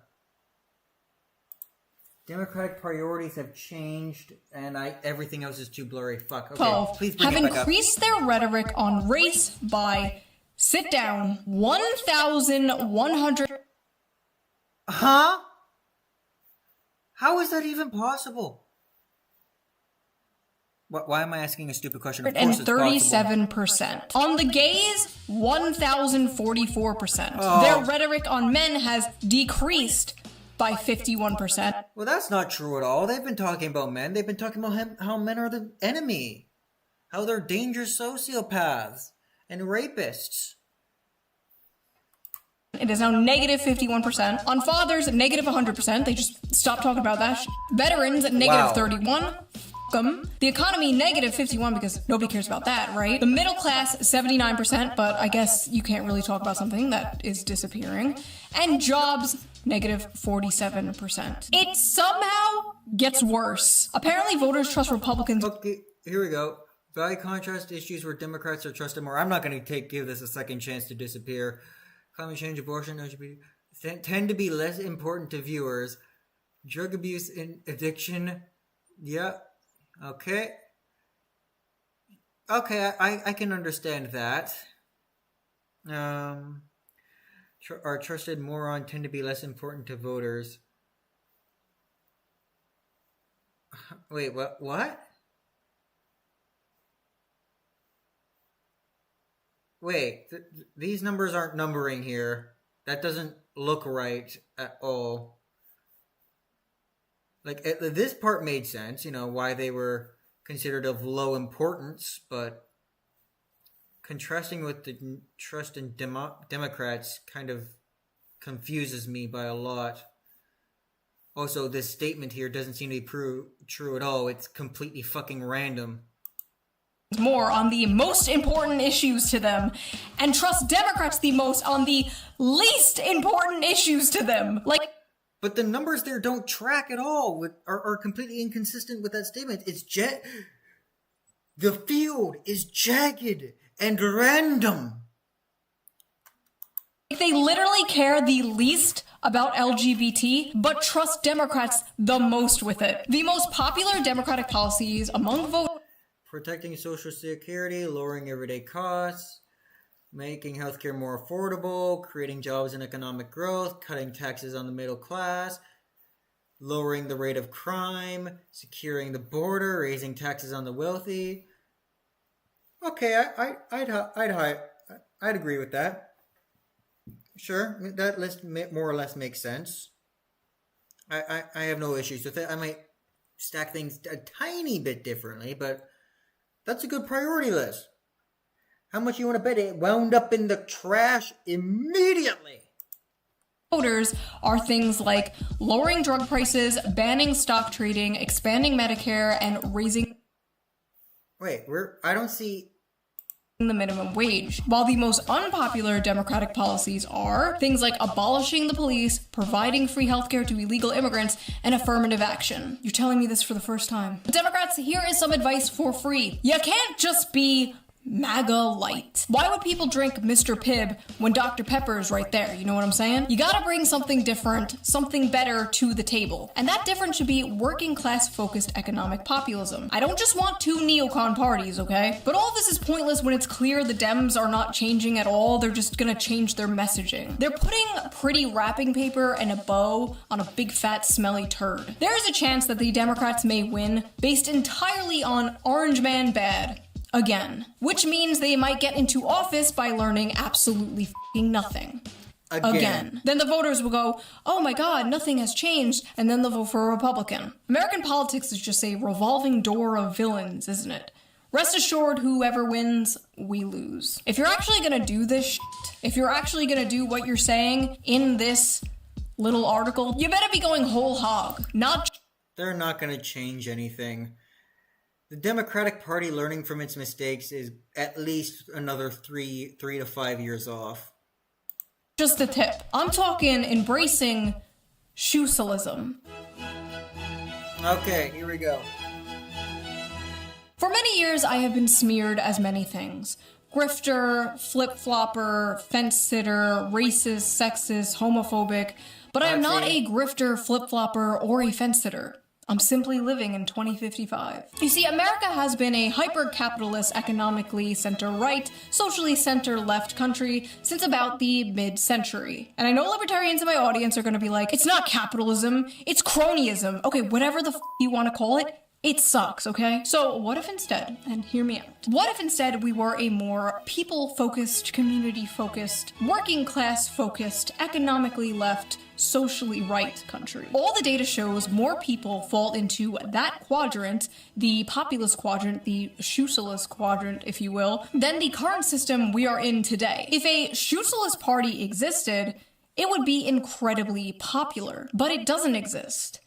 Democratic priorities have changed, and everything else is too blurry. Fuck. Okay, 12 please bring have it back increased their rhetoric on race by, sit down, 1,100... Huh? How is that even possible? Why am I asking a stupid question? Of course it's 37%. On the gays, 1,044%. Oh. Their rhetoric on men has decreased by 51%. Well, that's not true at all. They've been talking about men. They've been talking about how men are the enemy. How they're dangerous sociopaths and rapists. It is now negative 51%. On fathers, negative 100%. They just stopped talking about that. Veterans, negative 31. Them. The economy, negative 51, because nobody cares about that, right? The middle class, 79%, but I guess you can't really talk about something that is disappearing. And jobs, negative 47%. It somehow gets worse. Apparently voters trust Republicans. Okay, here we go. By contrast, issues where Democrats are trusted more. I'm not going to give this a second chance to disappear. Climate change, abortion, LGBT tend to be less important to viewers. Drug abuse and addiction, yeah. Okay. Okay, I can understand that. Are trusted moron tend to be less important to voters. Wait, what? wait, these numbers aren't numbering here. That doesn't look right at all. Like, this part made sense, why they were considered of low importance, but contrasting with the trust in Democrats kind of confuses me by a lot. Also, this statement here doesn't seem to be true at all. It's completely fucking random. More on the most important issues to them, and trust Democrats the most on the least important issues to them. But the numbers there don't track at all, are completely inconsistent with that statement. The field is jagged and random. They literally care the least about LGBT, but trust Democrats the most with it. The most popular Democratic policies among voters: protecting Social Security, lowering everyday costs, making healthcare more affordable, creating jobs and economic growth, cutting taxes on the middle class, lowering the rate of crime, securing the border, raising taxes on the wealthy. Okay, I'd agree with that. Sure, that list more or less makes sense. I have no issues with it. I might stack things a tiny bit differently, but that's a good priority list. How much you want to bet it wound up in the trash immediately? Voters are things like lowering drug prices, banning stock trading, expanding Medicare, and raising... Wait, I don't see... the minimum wage, while the most unpopular Democratic policies are things like abolishing the police, providing free healthcare to illegal immigrants, and affirmative action. You're telling me this for the first time. Democrats, here is some advice for free. You can't just be MAGA light. Why would people drink Mr. Pibb when Dr. Pepper is right there? You know what I'm saying? You gotta bring something different, something better to the table. And that difference should be working class focused economic populism. I don't just want two neocon parties, okay? But all this is pointless when it's clear the Dems are not changing at all. They're just gonna change their messaging. They're putting pretty wrapping paper and a bow on a big fat smelly turd. There is a chance that the Democrats may win based entirely on Orange Man bad. Again. Which means they might get into office by learning absolutely f***ing nothing. Again. Then the voters will go, oh my god, nothing has changed, and then they'll vote for a Republican. American politics is just a revolving door of villains, isn't it? Rest assured, whoever wins, we lose. If you're actually gonna do this shit, if you're actually gonna do what you're saying in this little article, you better be going whole hog, not... They're not gonna change anything. The Democratic Party learning from its mistakes is at least another 3 to 5 years off. Just the tip. I'm talking embracing shoesalism. Okay, here we go. For many years, I have been smeared as many things. Grifter, flip-flopper, fence-sitter, racist, sexist, homophobic. But I am not a grifter, flip-flopper, or a fence-sitter. I'm simply living in 2055. You see, America has been a hyper-capitalist, economically center-right, socially center-left country since about the mid-century. And I know libertarians in my audience are gonna be like, it's not capitalism, it's cronyism. Okay, whatever the f you wanna call it, it sucks, okay? So what if instead, and hear me out, what if instead we were a more people-focused, community-focused, working-class-focused, economically left, socially right country? All the data shows more people fall into that quadrant, the populist quadrant, the shoesalist quadrant, if you will, than the current system we are in today. If a shoesalist party existed, it would be incredibly popular, but it doesn't exist.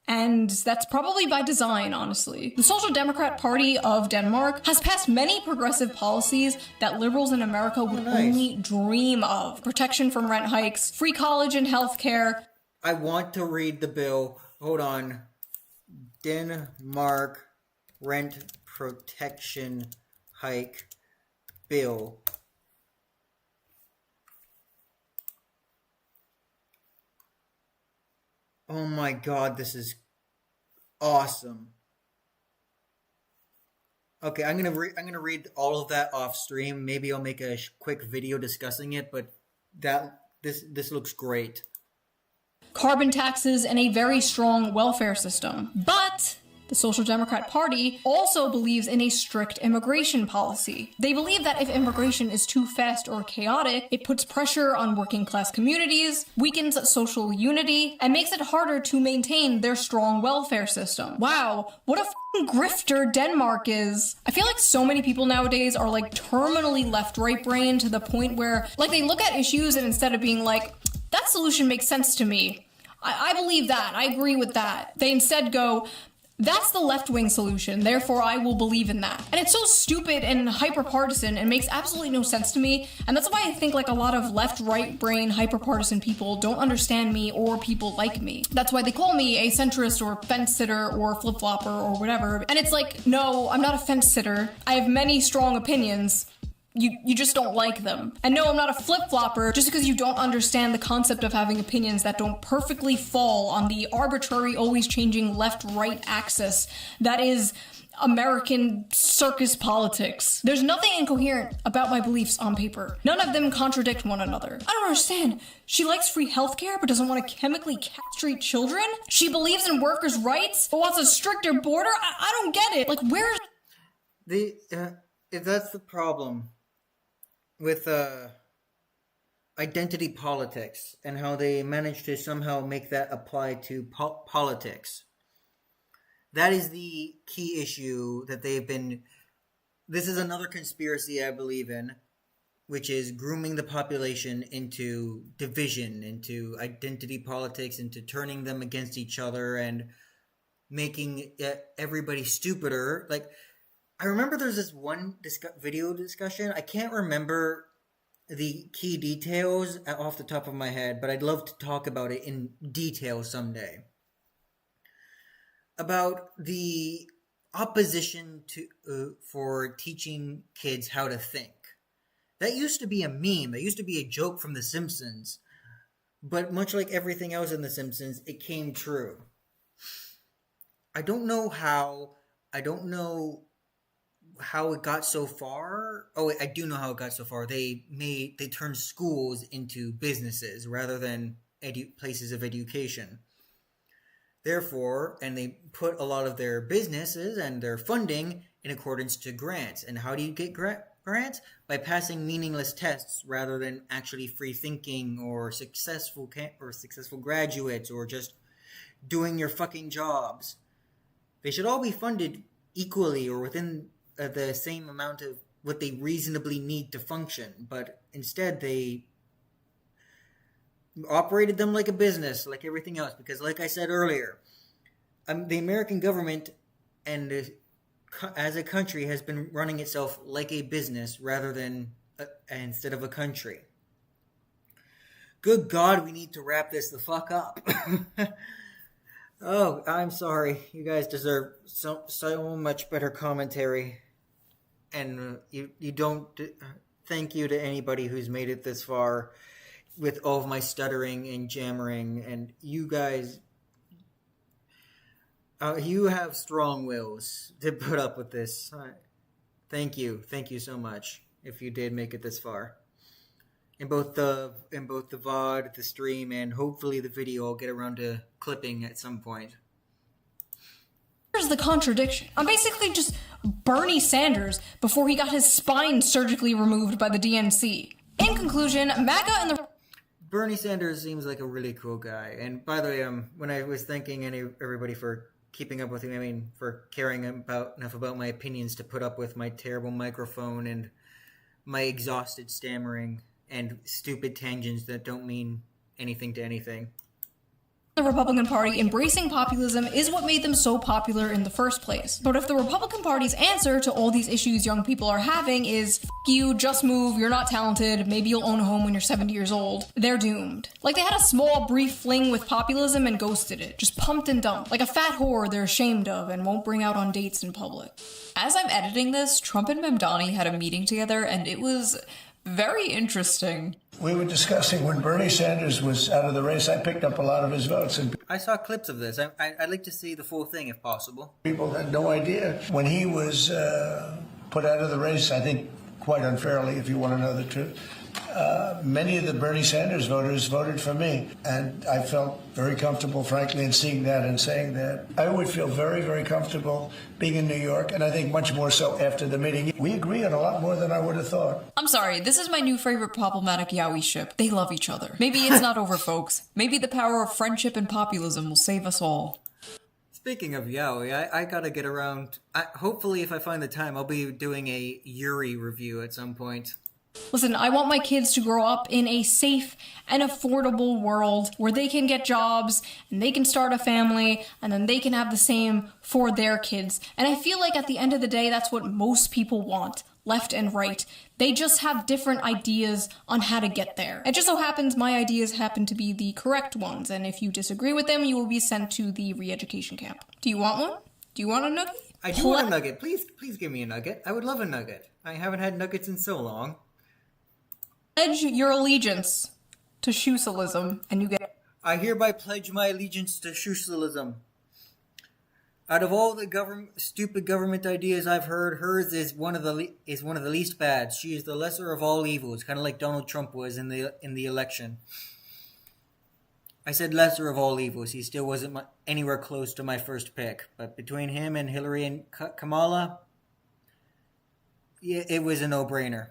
And that's probably by design, honestly. The Social Democrat Party of Denmark has passed many progressive policies that liberals in America would only dream of. Protection from rent hikes, free college and healthcare. I want to read the bill. Hold on. Denmark rent protection hike bill. Oh my god, this is awesome. Okay, I'm gonna read all of that off stream. Maybe I'll make a quick video discussing it, but this looks great. Carbon taxes and a very strong welfare system. But The Social Democrat Party also believes in a strict immigration policy. They believe that if immigration is too fast or chaotic, it puts pressure on working class communities, weakens social unity, and makes it harder to maintain their strong welfare system. Wow, what a f***ing grifter Denmark is. I feel like so many people nowadays are like terminally left-right brain to the point where like they look at issues and instead of being like, that solution makes sense to me, I believe that, I agree with that, they instead go, that's the left-wing solution, therefore I will believe in that. And it's so stupid and hyper-partisan and makes absolutely no sense to me, and that's why I think like a lot of left-right brain hyper-partisan people don't understand me or people like me. That's why they call me a centrist or fence-sitter or flip-flopper or whatever. And it's like, no, I'm not a fence-sitter. I have many strong opinions. You just don't like them. And no, I'm not a flip-flopper just because you don't understand the concept of having opinions that don't perfectly fall on the arbitrary, always changing left-right axis that is American circus politics. There's nothing incoherent about my beliefs on paper. None of them contradict one another. I don't understand. She likes free healthcare but doesn't want to chemically castrate children? She believes in workers' rights but wants a stricter border? I don't get it. Like, where's... If that's the problem with identity politics and how they managed to somehow make that apply to politics. That is the key issue that they've been... This is another conspiracy I believe in, which is grooming the population into division, into identity politics, into turning them against each other and making everybody stupider. Like, I remember there's this one video discussion. I can't remember the key details off the top of my head, but I'd love to talk about it in detail someday. About the opposition to for teaching kids how to think. That used to be a meme. That used to be a joke from The Simpsons. But much like everything else in The Simpsons, it came true. I don't know how it got so far. Oh, I do know how it got so far. They turned schools into businesses rather than places of education. Therefore, and they put a lot of their businesses and their funding in accordance to grants. And how do you get grants? By passing meaningless tests rather than actually free thinking or successful graduates or just doing your fucking jobs. They should all be funded equally or within the same amount of what they reasonably need to function, but instead they operated them like a business, like everything else, because like I said earlier, the American government and as a country has been running itself like a business rather than instead of a country. Good God, we need to wrap this the fuck up. Oh, I'm sorry. You guys deserve so much better commentary. And you don't... Thank you to anybody who's made it this far with all of my stuttering and jammering. And you guys... you have strong wills to put up with this. Thank you. Thank you so much if you did make it this far. In both the VOD, the stream, and hopefully the video I'll get around to clipping at some point. Here's the contradiction. I'm basically just Bernie Sanders before he got his spine surgically removed by the DNC. In conclusion, MAGA and the... Bernie Sanders seems like a really cool guy. And by the way, when I was thanking everybody for keeping up with me, I mean, for caring enough about my opinions to put up with my terrible microphone and my exhausted stammering and stupid tangents that don't mean anything to anything. The Republican Party embracing populism is what made them so popular in the first place. But if the Republican Party's answer to all these issues young people are having is, F you, just move, you're not talented, maybe you'll own a home when you're 70 years old, they're doomed. Like they had a small, brief fling with populism and ghosted it. Just pumped and dumped. Like a fat whore they're ashamed of and won't bring out on dates in public. As I'm editing this, Trump and Mamdani had a meeting together and it was very interesting. We were discussing when Bernie Sanders was out of the race, I picked up a lot of his votes. And I saw clips of this. I'd like to see the full thing if possible. People had no idea. When he was put out of the race, I think quite unfairly, if you want to know the truth, many of the Bernie Sanders voters voted for me. And I felt very comfortable, frankly, in seeing that and saying that. I would feel very, very comfortable being in New York, and I think much more so after the meeting. We agree on a lot more than I would have thought. I'm sorry, this is my new favorite problematic Yowie ship. They love each other. Maybe it's not over, folks. Maybe the power of friendship and populism will save us all. Speaking of Yowie, I gotta get around. Hopefully, if I find the time, I'll be doing a Yuri review at some point. Listen, I want my kids to grow up in a safe and affordable world where they can get jobs and they can start a family and then they can have the same for their kids. And I feel like at the end of the day, that's what most people want, left and right. They just have different ideas on how to get there. It just so happens my ideas happen to be the correct ones, and if you disagree with them, you will be sent to the re-education camp. Do you want one? Do you want a nugget? I do want a nugget. Please give me a nugget. I would love a nugget. I haven't had nuggets in so long. Pledge your allegiance to Shoesalism, and you get... I hereby pledge my allegiance to Shoesalism. Out of all the stupid government ideas I've heard, hers is one of the least bad. She is the lesser of all evils, kind of like Donald Trump was in the election. I said lesser of all evils. He still wasn't anywhere close to my first pick, but between him and Hillary and Kamala, yeah, it was a no-brainer.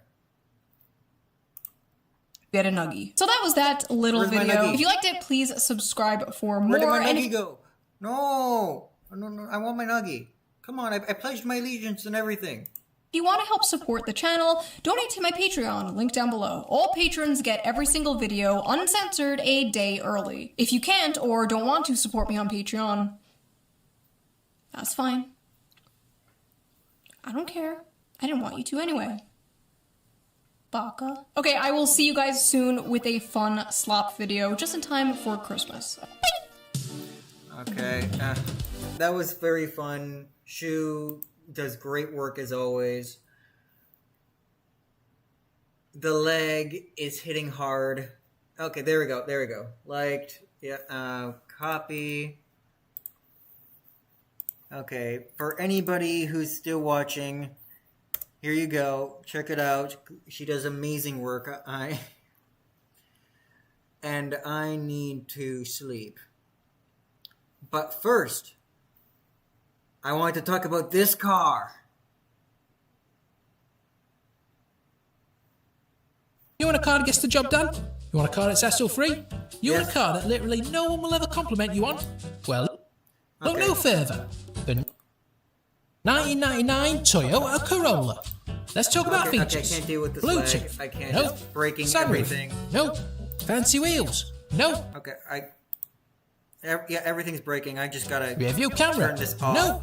Get a nuggie. So that was that little video. If you liked it, please subscribe for more. Where did my nuggie go? No, I want my nuggie. Come on, I pledged my allegiance and everything. If you want to help support the channel, donate to my Patreon, link down below. All patrons get every single video uncensored a day early. If you can't or don't want to support me on Patreon, that's fine. I don't care. I didn't want you to anyway. Baka. Okay, I will see you guys soon with a fun slop video, just in time for Christmas. Okay, that was very fun. Shu does great work as always. The leg is hitting hard. Okay, there we go. Liked, yeah, copy. Okay, for anybody who's still watching, here you go. Check it out. She does amazing work. And I need to sleep. But first, I want to talk about this car. You want a car that gets the job done? You want a car that's hassle-free? You want a car that literally no one will ever compliment you on? Well, look no further than 1999 Toyota Corolla. Let's talk about features. Okay, I can't deal with this Bluetooth. lag. I can't. Nope. It's breaking Sunroof. everything. Nope. Fancy wheels. Nope. Okay, yeah, everything's breaking. I just gotta Review camera. turn this off. Nope.